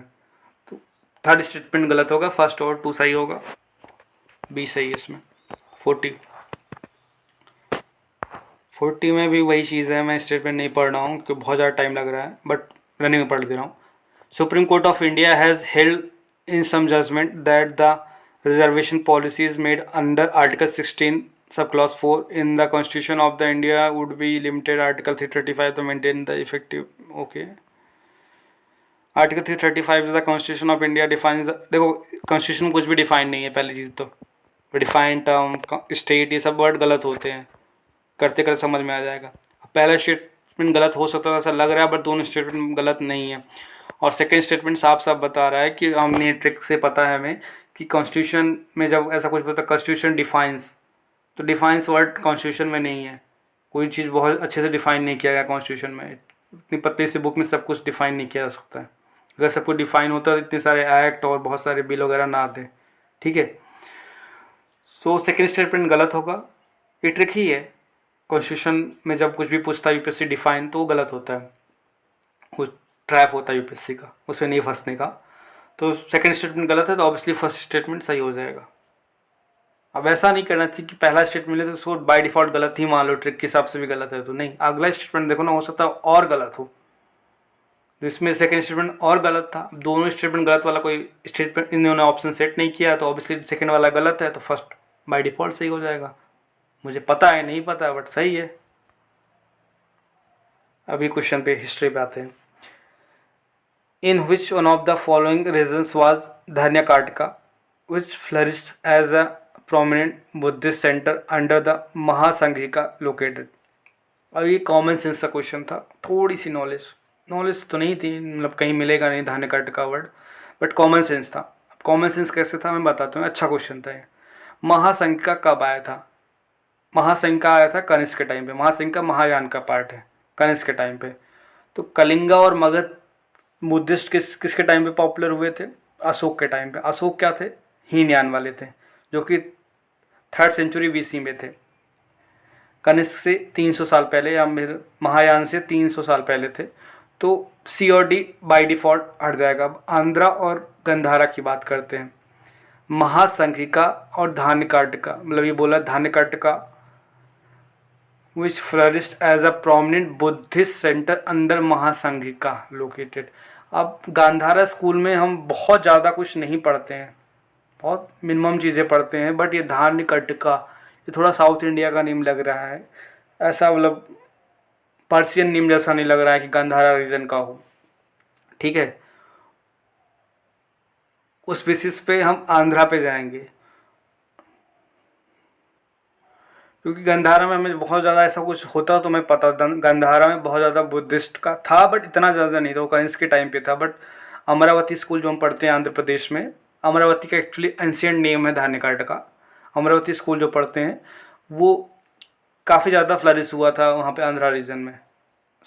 तो थर्ड स्टेटमेंट गलत होगा, फर्स्ट और 2 सही होगा, बी सही है इसमें। 40 में भी वही चीज़ है, मैं स्टेटमेंट नहीं पढ़ रहा हूँ क्योंकि बहुत ज़्यादा टाइम लग रहा है, बट रनिंग में पढ़ दे रहा हूँ। Supreme court of India has held in some judgment that the reservation policies made under Article 16 subclause 4 in the Constitution of the India would be limited Article 335 to maintain the effective, okay, Article 335 is the Constitution of India defines, देखो Constitution में कुछ भी डिफाइन नहीं है, पहली चीज़ तो डिफाइन टर्म स्टेट ये सब वर्ड गलत होते हैं, करते करते समझ में आ जाएगा। पहला स्टेटमेंट गलत हो सकता था ऐसा लग रहा है, बट दोनों स्टेटमेंट गलत नहीं है। और सेकेंड स्टेटमेंट साफ साफ बता रहा है कि हमने ट्रिक से पता है हमें कि कॉन्स्टिट्यूशन में जब ऐसा कुछ बोलता है कॉन्स्टिट्यूशन डिफाइंस, तो डिफाइंस वर्ड कॉन्स्टिट्यूशन में नहीं है, कोई चीज़ बहुत अच्छे से डिफाइन नहीं किया गया कॉन्स्टिट्यूशन में, इतनी पतली सी बुक में सब कुछ डिफाइन नहीं किया जा सकता है। अगर सब कुछ डिफाइन होता तो इतने सारे एक्ट और बहुत सारे बिल वगैरह ना आते, ठीक है। सो सेकेंड स्टेटमेंट गलत होगा, ये ट्रिक ही है, कॉन्स्टिट्यूशन में जब कुछ भी पूछता है यूपीएससी डिफाइन तो वो गलत होता है, वो ट्रैप होता है यूपीएससी का, उसमें नहीं फंसने का। तो सेकंड स्टेटमेंट गलत है तो ऑब्वियसली फर्स्ट स्टेटमेंट सही हो जाएगा। अब ऐसा नहीं करना चाहिए कि पहला स्टेटमेंट मिले तो उसको बाय डिफ़ॉल्ट गलत ही मान लो, ट्रिक के हिसाब से भी गलत है तो नहीं, अगला स्टेटमेंट देखो ना, हो सकता है और गलत हो, तो इसमें सेकंड स्टेटमेंट और गलत था। दोनों स्टेटमेंट गलत वाला कोई स्टेटमेंट इन्होंने ऑप्शन सेट नहीं किया, तो ऑब्वियसली सेकंड वाला गलत है, तो फर्स्ट बाय डिफ़ॉल्ट सही हो जाएगा। मुझे पता है नहीं पता बट सही है। अभी क्वेश्चन पे हिस्ट्री पे आते हैं। In which one of the following regions was Dhanyakatka, which flourished as a prominent Buddhist center under the Mahasangika located? अब ये कॉमन सेंस का क्वेश्चन था, थोड़ी सी नॉलेज तो नहीं थी, मतलब कहीं मिलेगा नहीं धान्यकाटिका वर्ड, बट कॉमन सेंस था। कॉमन सेंस कैसे था मैं बताता हूँ, अच्छा क्वेश्चन था ये। महासंगिका कब आया था? महासंगिका आया था कनिष्क के टाइम पे, महासंगिका महायान का पार्ट है, कनिष्क के टाइम पे। तो कलिंगा और मगध बुद्धिस्ट किसके टाइम पे पॉपुलर हुए थे? अशोक के टाइम पे। अशोक क्या थे? हीनयान वाले थे, जो कि 3rd सेंचुरी BC में थे। कनिष्क से 300 साल पहले या महायान से 300 साल पहले थे। तो सी और डी बाय डिफ़ॉल्ट हट जाएगा। अब आंध्रा और गंधारा की बात करते हैं। महासंघिका और धान्यकाटिका, मतलब ये बोला धान्यकाटिका which flourished as a prominent Buddhist center under Mahasanghika located। अब गांधारा स्कूल में हम बहुत ज़्यादा कुछ नहीं पढ़ते हैं, बहुत मिनिमम चीज़ें पढ़ते हैं, बट ये धान्यकाटिका ये थोड़ा साउथ इंडिया का नेम लग रहा है, ऐसा मतलब पर्शियन नेम जैसा नहीं लग रहा है कि गांधारा रीजन का हो, ठीक है। उस बेसिस पे हम आंध्रा पे जाएंगे, क्योंकि गंधारा में हमें बहुत ज़्यादा ऐसा कुछ होता तो मैं पता, गंधारा में बहुत ज़्यादा बुद्धिस्ट का था, बट इतना ज़्यादा नहीं था, वो कनिष्क के टाइम पे था। बट अमरावती स्कूल जो हम पढ़ते हैं आंध्र प्रदेश में, अमरावती का एक्चुअली एंशियंट नेम है धान्यकाटिका। अमरावती स्कूल जो पढ़ते हैं वो काफ़ी ज़्यादा फ्लरिश हुआ था वहाँ पे आंध्रा रीजन में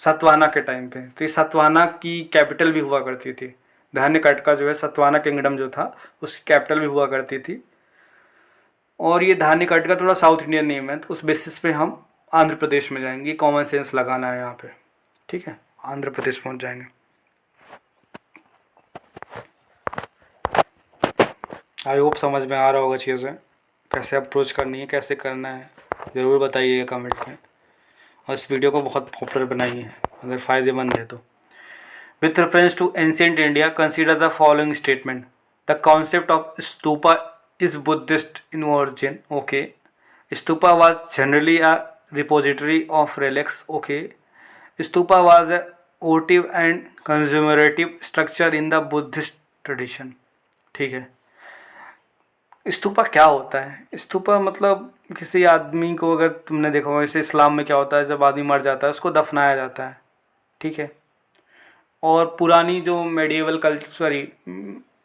सतवाना के टाइम पे। तो ये सतवाना की कैपिटल भी हुआ करती थी। धान्यकटका जो है सतवाना किंगडम जो था उसकी कैपिटल भी हुआ करती थी। और ये धान्यकटका थोड़ा साउथ इंडियन नेम है, तो उस बेसिस पे हम आंध्र प्रदेश में जाएंगे। कॉमन सेंस लगाना है यहाँ पे, ठीक है। आंध्र प्रदेश पहुँच जाएंगे। आई होप समझ में आ रहा होगा चीज़ें, कैसे अप्रोच करनी है, कैसे करना है, ज़रूर बताइएगा कमेंट में। और इस वीडियो को बहुत पॉपुलर बनाइए अगर फ़ायदेमंद है तो। With reference to ancient India consider the following statement. The concept of stupa is Buddhist in origin, okay. Stupa was generally a repository of relics, okay. Stupa was a votive and commemorative structure in the Buddhist tradition, ठीक है। स्तूपा क्या होता है? स्तूपा मतलब किसी आदमी को, अगर तुमने देखा हो जैसे इस्लाम में क्या होता है, जब आदमी मर जाता है उसको दफनाया जाता है, ठीक है। और पुरानी जो मेडिएवल कल्चर, सॉरी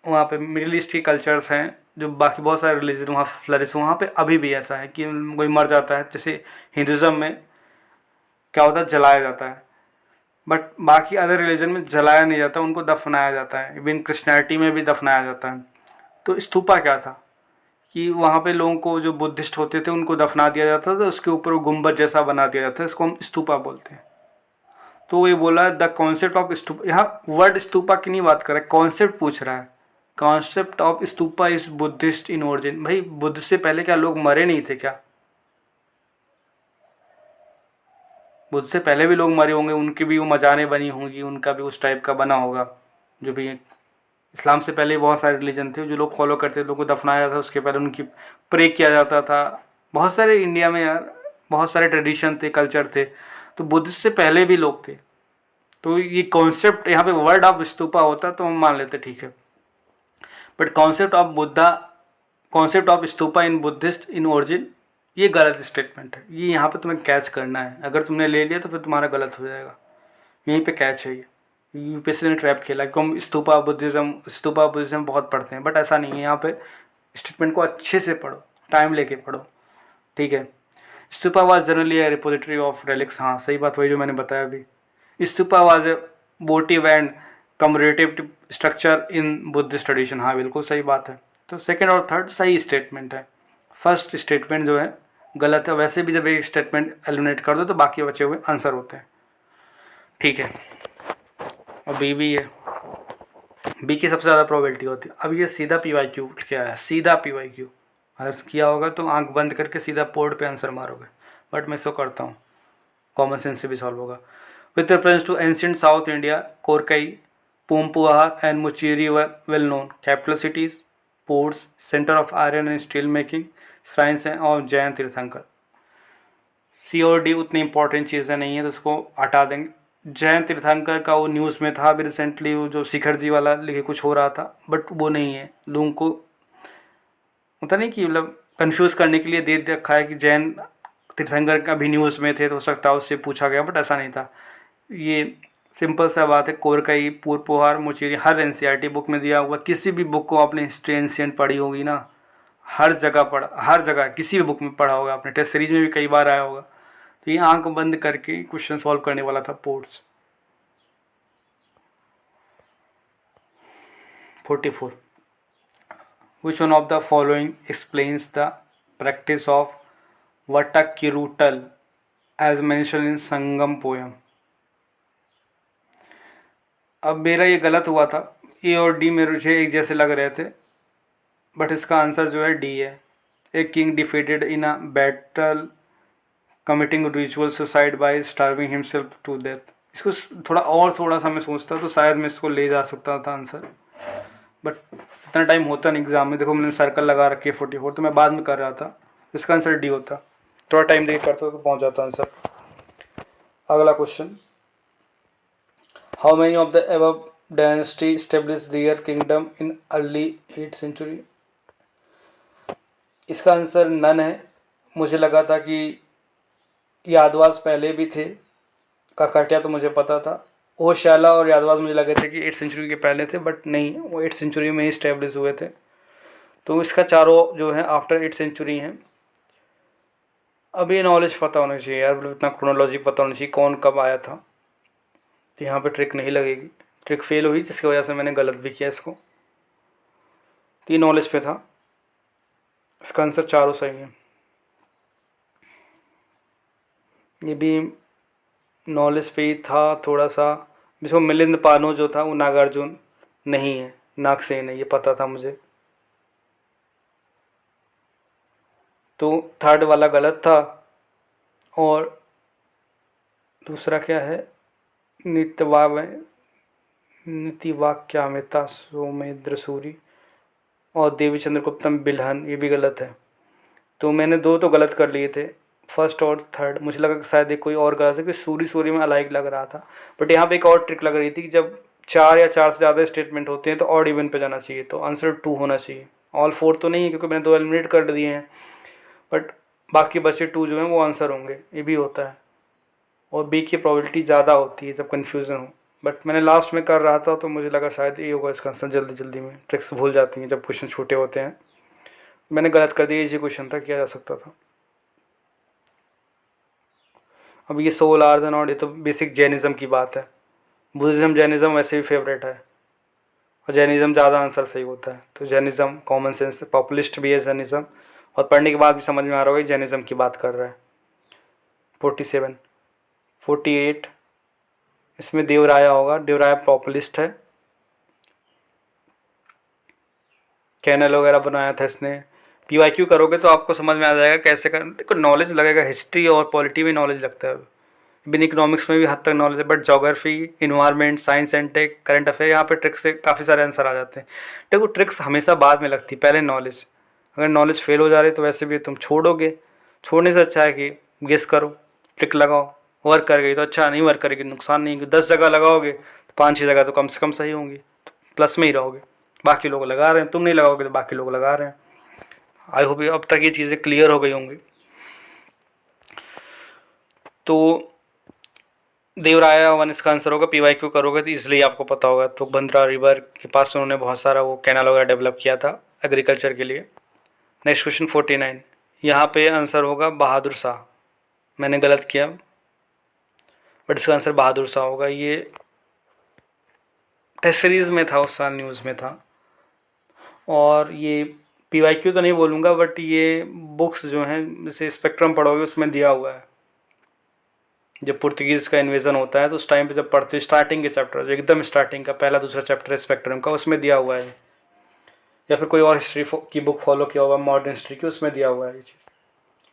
वहाँ पे मिडिल ईस्ट की कल्चर्स हैं, जो बाकी बहुत सारे रिलीजन वहाँ फ्लरिश, वहाँ पे अभी भी ऐसा है कि कोई मर जाता है, जैसे हिंदुज़म में क्या होता है, जलाया जाता है। बट बाकी अदर रिलीजन में जलाया नहीं जाता, उनको दफनाया जाता है। इवन क्रिश्चियनिटी में भी दफनाया जाता है। तो स्तूपा क्या था कि वहाँ पे लोगों को, जो बुद्धिस्ट होते थे, उनको दफना दिया जाता था, उसके ऊपर वो गुम्बद जैसा बना दिया जाता है, इसको हम स्तूपा बोलते हैं। तो ये बोला द कॉन्सेप्ट ऑफ स्तूपा, यहाँ वर्ड स्तूपा की नहीं बात कर रहा है, कॉन्सेप्ट पूछ रहा है। Concept of stupa is Buddhist in origin. भाई बुद्ध से पहले क्या लोग मरे नहीं थे क्या? बुद्ध से पहले भी लोग मरे होंगे, उनकी भी वो मजारें बनी होंगी, उनका भी उस टाइप का बना होगा। जो भी इस्लाम से पहले बहुत सारे रिलीजन थे जो लोग फॉलो करते थे, लोगों को दफनाया था, उसके पहले उनकी प्रे किया जाता था। बहुत सारे इंडिया में यार बहुत सारे ट्रेडिशन थे, कल्चर थे, तो बुद्ध से पहले भी लोग थे। तो ये कॉन्सेप्ट यहाँ पे वर्ड ऑफ स्तूपा होता तो हम मान लेते ठीक है, but concept of Buddha, concept of stupa in Buddhist in origin, ये गलत स्टेटमेंट है। ये यहाँ पे तुम्हें कैच करना है, अगर तुमने ले लिया तो फिर तुम्हारा गलत हो जाएगा। यहीं पे कैच है ये। यूपीएससी ने ट्रैप खेला कि हम स्तूपा बुद्धिज्म बहुत पढ़ते हैं, बट ऐसा नहीं है। यहाँ पे स्टेटमेंट को अच्छे से पढ़ो, टाइम लेके पढ़ो, ठीक है। Stupa was generally a repository of relics, हाँ सही बात, वही जो मैंने बताया अभी। Stupa was a votive and commemorative structure in Buddhist tradition, हाँ बिल्कुल सही बात है। तो सेकेंड और थर्ड सही स्टेटमेंट है। फर्स्ट स्टेटमेंट जो है गलत है। वैसे भी जब एक स्टेटमेंट एलिमिनेट कर दो तो बाकी बचे हुए आंसर होते हैं, ठीक है। और बी है, बी की सबसे ज़्यादा प्रोबेबिलिटी होती है। अब ये सीधा PYQ क्या है, सीधा PYQ अगर किया होगा तो आंख बंद करके सीधा पोर्ट पे आंसर मारोगे, बट मैं इसको करता हूँ, कॉमन सेंस से भी सॉल्व होगा। With reference to ancient south India, Korkai, Poompuhar and Muchiri were well known capital cities, ports, centre of iron and steel making, shrines of Jain tirthankar. C और डी उतनी इंपॉर्टेंट चीज़ें नहीं है तो उसको हटा देंगे। जैन तीर्थंकर का वो न्यूज़ में था अभी रिसेंटली, वो जो शिखर जी वाला लिखे कुछ हो रहा था, बट वो नहीं है। लोगों को होता नहीं कि मतलब कंफ्यूज करने के लिए दे रखा है कि जैन तीर्थंकर का भी न्यूज़ में थे तो हो सकता है उससे पूछा गया, बट ऐसा नहीं था। ये सिंपल सा बात है। कोरकई, पूरपोहार, मुचेरी हर NCERT बुक में दिया हुआ। किसी भी बुक को आपने हिस्ट्री एंशिएंट पढ़ी होगी ना, हर जगह पढ़ा, हर जगह किसी भी बुक में पढ़ा होगा आपने, टेस्ट सीरीज में भी कई बार आया होगा। तो ये आंख बंद करके क्वेश्चन सॉल्व करने वाला था। Ports 44, which one of the following explains the practice of Vattakirutal as mention in Sangam poem. अब मेरा ये गलत हुआ था, ए और डी मेरे एक जैसे लग रहे थे, बट इसका आंसर जो है डी है। A king defeated in a battle committing ritual suicide by starving himself to death. इसको थोड़ा सा मैं सोचता तो शायद मैं इसको ले जा सकता था आंसर, बट इतना टाइम होता नहीं एग्जाम में। देखो मैंने सर्कल लगा रखी है 44, तो मैं बाद में कर रहा था। इसका आंसर डी होता, थोड़ा टाइम देकर करता तो पहुंच जाता आंसर। अगला question, how many of the above dynasty established their kingdom in early 8th century? इसका आंसर नन है। मुझे लगा था कि यादवास पहले भी थे, काकटिया तो मुझे पता था, होशयाला और यादवास मुझे लगे थे कि 8th सेंचुरी के पहले थे, बट नहीं, वो 8th सेंचुरी में ही इस्टेब्लिश हुए थे। तो इसका चारों जो है आफ्टर 8th सेंचुरी हैं। अब ये नॉलेज पता होना चाहिए यार, मतलब इतना क्रोनोलॉजी पता होना चाहिए कौन कब आया था। तो यहाँ पे ट्रिक नहीं लगेगी, ट्रिक फेल हुई जिसकी वजह से मैंने गलत भी किया इसको। तो ये नॉलेज पे था, इसका आंसर चारों सही है। ये भी नॉलेज पे ही था थोड़ा सा। जिसको मिलिंद पानो जो था वो नागार्जुन नहीं है, नागसेन है, ये पता था मुझे। तो थर्ड वाला गलत था। और दूसरा क्या है, नितिवाक्यामिता सोमेंद्र सूरी और देवी चंद्रगुप्तम बिल्हन, ये भी गलत है। तो मैंने दो तो गलत कर लिए थे, फर्स्ट और थर्ड। मुझे लगा कि शायद एक कोई और गलत है कि सूरी सूरी में अलाइक लग रहा था। बट यहाँ पे एक और ट्रिक लग रही थी कि जब चार या चार से ज़्यादा स्टेटमेंट होते हैं तो ऑड इवन पे जाना चाहिए, तो आंसर 2 होना चाहिए। ऑल 4 तो नहीं है क्योंकि मैंने 2 एलिमिनेट कर दिए हैं, बट बाकी बचे 2 जो हैं वो आंसर होंगे, ये भी होता है। और बी की प्रोबेबिलिटी ज़्यादा होती है जब कन्फ्यूज़न हो। बट मैंने लास्ट में कर रहा था तो मुझे लगा शायद ये होगा इसका आंसर, जल्दी जल्दी में ट्रिक्स भूल जाती हैं जब क्वेश्चन छोटे होते हैं। मैंने गलत कर दिया, इजी क्वेश्चन था, किया जा सकता था। अब ये सोल आर द नॉट, ये तो बेसिक जैनिज़्म की बात है। बुद्धिज़्म जैनिज़्म वैसे भी फेवरेट है, और जैनिज़्म ज़्यादा आंसर सही होता है। तो जैनिज़्म कॉमन सेंस पॉपुलिस्ट भी है जैनिज़्म, और पढ़ने के बाद भी समझ में आ रहा होगा जैनिज़्म की बात कर रहा है। 47 48 इसमें देवराया होगा, देवराया पॉपुलिस्ट है, कैनल वगैरह बनाया था इसने। PYQ करोगे तो आपको समझ में आ जाएगा कैसे कर, देखो नॉलेज लगेगा, हिस्ट्री और पॉलिटी में नॉलेज लगता है, इवन इकोनॉमिक्स में भी हद तक नॉलेज है। But geography, environment, science and tech, current affair, यहाँ पे ट्रिक्स से काफ़ी सारे आंसर आ जाते हैं। देखो ट्रिक्स हमेशा बाद में लगती, पहले नॉलेज। अगर नॉलेज फेल हो जा रही तो वैसे भी तुम छोड़ोगे, छोड़ने से अच्छा है कि गेस करो, ट्रिक लगाओ, वर्क कर गई तो अच्छा, नहीं वर्क करेगी नुकसान नहीं है। 10 जगह लगाओगे तो 5-6 जगह तो कम से कम सही होंगी, तो प्लस में ही रहोगे। बाकी लोग लगा रहे हैं, तुम नहीं लगाओगे तो बाकी लोग लगा रहे हैं। आई होप अब तक ये चीज़ें क्लियर हो गई होंगी। तो देवराया 1 इसका आंसर होगा। PYQ करोगे तो इसलिए आपको पता होगा। तो बंद्रा रिवर के पास उन्होंने बहुत सारा वो कैनाल वगैरह डेवलप किया था एग्रीकल्चर के लिए। नेक्स्ट क्वेश्चन 49, यहाँ पे आंसर होगा बहादुर शाह। मैंने गलत किया, बट इसका आंसर बहादुर शाह होगा। ये टेस्ट सीरीज़ में था, उस साल न्यूज़ में था। और ये PYQ तो नहीं बोलूँगा, बट ये बुक्स जो हैं जैसे स्पेक्ट्रम पढ़ोगे उसमें दिया हुआ है। जब पुर्तगीज़ का इन्वेजन होता है तो उस टाइम पे जब पढ़ते स्टार्टिंग के चैप्टर, जो एकदम स्टार्टिंग का पहला दूसरा चैप्टर है स्पेक्ट्रम का, उसमें दिया हुआ है। या फिर कोई और हिस्ट्री की बुक फॉलो किया हुआ मॉडर्न हिस्ट्री की, उसमें दिया हुआ है, ये चीज़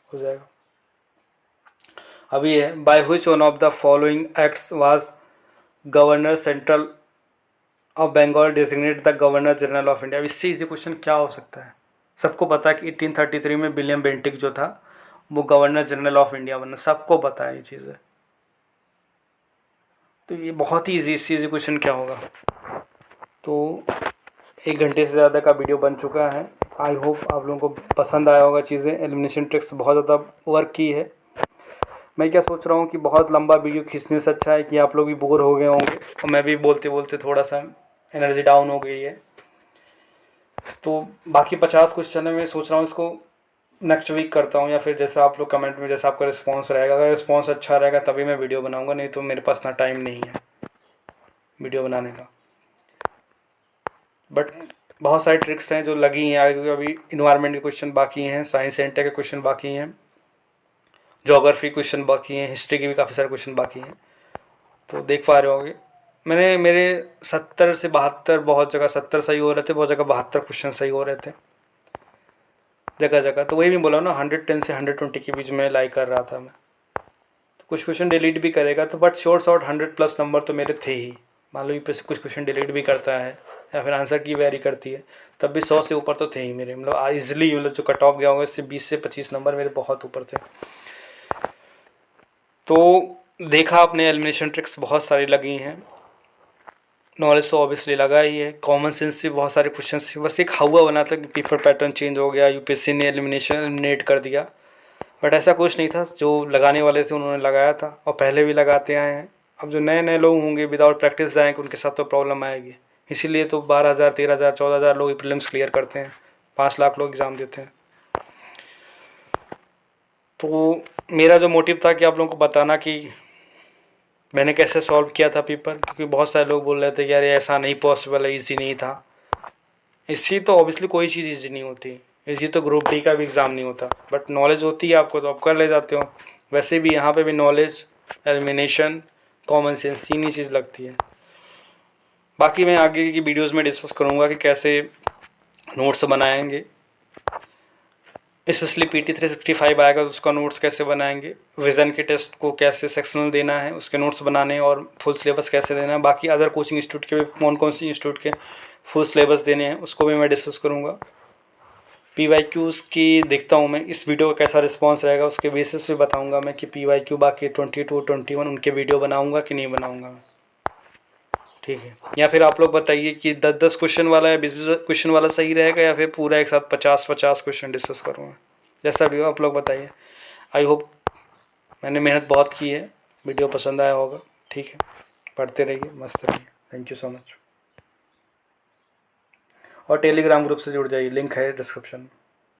हो जाएगा। अभी है, by which one of the following acts was governor central of Bengal designate the governor general of India. इससे इजी क्वेश्चन क्या हो सकता है। सबको पता है कि 1833 में विलियम बेंटिक जो था वो गवर्नर जनरल ऑफ इंडिया बना, सबको पता है ये चीज़ है। तो ये बहुत ही ईजी, इससे ईजी क्वेश्चन क्या होगा। तो 1 घंटे से ज़्यादा का वीडियो बन चुका है। आई होप आप लोगों को पसंद आया होगा चीज़ें। एलिमिनेशन ट्रिक्स बहुत ज़्यादा वर्क की है। मैं क्या सोच रहा हूँ कि बहुत लंबा वीडियो खींचने से अच्छा है कि आप लोग भी बोर हो गए होंगे, और मैं भी बोलते बोलते थोड़ा सा एनर्जी डाउन हो गई है। तो बाकी 50 क्वेश्चन है, मैं सोच रहा हूँ इसको नेक्स्ट वीक करता हूँ, या फिर जैसा आप लोग कमेंट में जैसा आपका रिस्पांस रहेगा, अगर रिस्पांस अच्छा रहेगा तभी मैं वीडियो बनाऊँगा, नहीं तो मेरे पास ना टाइम नहीं है वीडियो बनाने का। बट बहुत सारी ट्रिक्स हैं जो लगी हैं आगे, क्योंकि अभी इन्वायरमेंट के क्वेश्चन बाकी हैं, साइंस एंड टेक के क्वेश्चन बाकी हैं, जोग्राफी क्वेश्चन बाकी हैं, हिस्ट्री के भी काफ़ी सारे क्वेश्चन बाकी हैं। तो देख पा रहे होंगे मैंने मेरे 70 से 72, बहुत जगह 70 सही हो रहे थे, बहुत जगह 72 क्वेश्चन सही हो रहे थे जगह जगह। तो वही भी बोला ना, 110 से 120 के बीच में लाई कर रहा था मैं। तो कुछ क्वेश्चन डिलीट भी करेगा तो, बट शॉर्ट 100+ नंबर तो मेरे थे ही। मान लो यूपी से कुछ क्वेश्चन डिलीट भी करता है या फिर आंसर की वेरी करती है, तब भी 100 से ऊपर तो थे ही मेरे। मतलब ईजिली, मतलब जो कट ऑफ गया होगा इससे 20 से 25 नंबर मेरे बहुत ऊपर थे। तो देखा आपने, एलिमिनेशन ट्रिक्स बहुत सारी लगी हैं। नॉलेज तो ऑब्वियसली लगा ही है, कॉमन सेंस से बहुत सारे क्वेश्चन थे। बस एक हवा बना था कि पेपर पैटर्न चेंज हो गया, यूपीएससी ने एलिमिनेट कर दिया, बट ऐसा कुछ नहीं था। जो लगाने वाले थे उन्होंने लगाया था, और पहले भी लगाते आए हैं। अब जो नए नए लोग होंगे विदाउट प्रैक्टिस जाएंगे उनके साथ तो प्रॉब्लम आएगी। इसीलिए तो 12,000, 13,000, 14,000 लोग प्रीलिम्स क्लियर करते हैं, 5 लाख लोग एग्ज़ाम देते हैं। तो मेरा जो मोटिव था कि आप लोगों को बताना कि मैंने कैसे सॉल्व किया था पेपर, क्योंकि बहुत सारे लोग बोल रहे थे कि यार ये ऐसा नहीं पॉसिबल है, ईजी नहीं था। इसी तो ऑब्वियसली कोई चीज़ ईजी नहीं होती, इसी तो ग्रुप डी का भी एग्ज़ाम नहीं होता, बट नॉलेज होती है आपको तो आप कर ले जाते हो। वैसे भी यहाँ पे भी नॉलेज, एलिमिनेशन, कॉमन सेंस, तीन ही चीज़ लगती है। बाकी मैं आगे की वीडियोस में डिस्कस करूँगा कि कैसे नोट्स बनाएंगे, स्पेशली PT 365 आएगा तो उसका नोट्स कैसे बनाएंगे, विज़न के टेस्ट को कैसे सेक्शनल देना है उसके नोट्स बनाने, और फुल सिलेबस कैसे देना है। बाकी अदर कोचिंग इंस्टीट्यूट के भी कौन सी इंस्टीट्यूट के फुल सिलेबस देने हैं उसको भी मैं डिस्कस करूँगा। PYQs की देखता हूँ मैं इस वीडियो का कैसा रिस्पांस रहेगा, उसके बेसिस पे बताऊँगा मैं कि PYQ बाकी 22 21 उनके वीडियो बनाऊँगा कि नहीं बनाऊँगा। ठीक है, या फिर आप लोग बताइए कि 10-10 क्वेश्चन वाला या 20-20 क्वेश्चन वाला सही रहेगा, या फिर पूरा एक साथ 50-50 क्वेश्चन डिस्कस करूँगा, जैसा भी हो आप लोग बताइए। आई होप मैंने मेहनत बहुत की है, वीडियो पसंद आया होगा। ठीक है, पढ़ते रहिए, मस्त रहिए। Thank you so much. और टेलीग्राम ग्रुप से जुड़ जाइए, लिंक है डिस्क्रिप्शन में।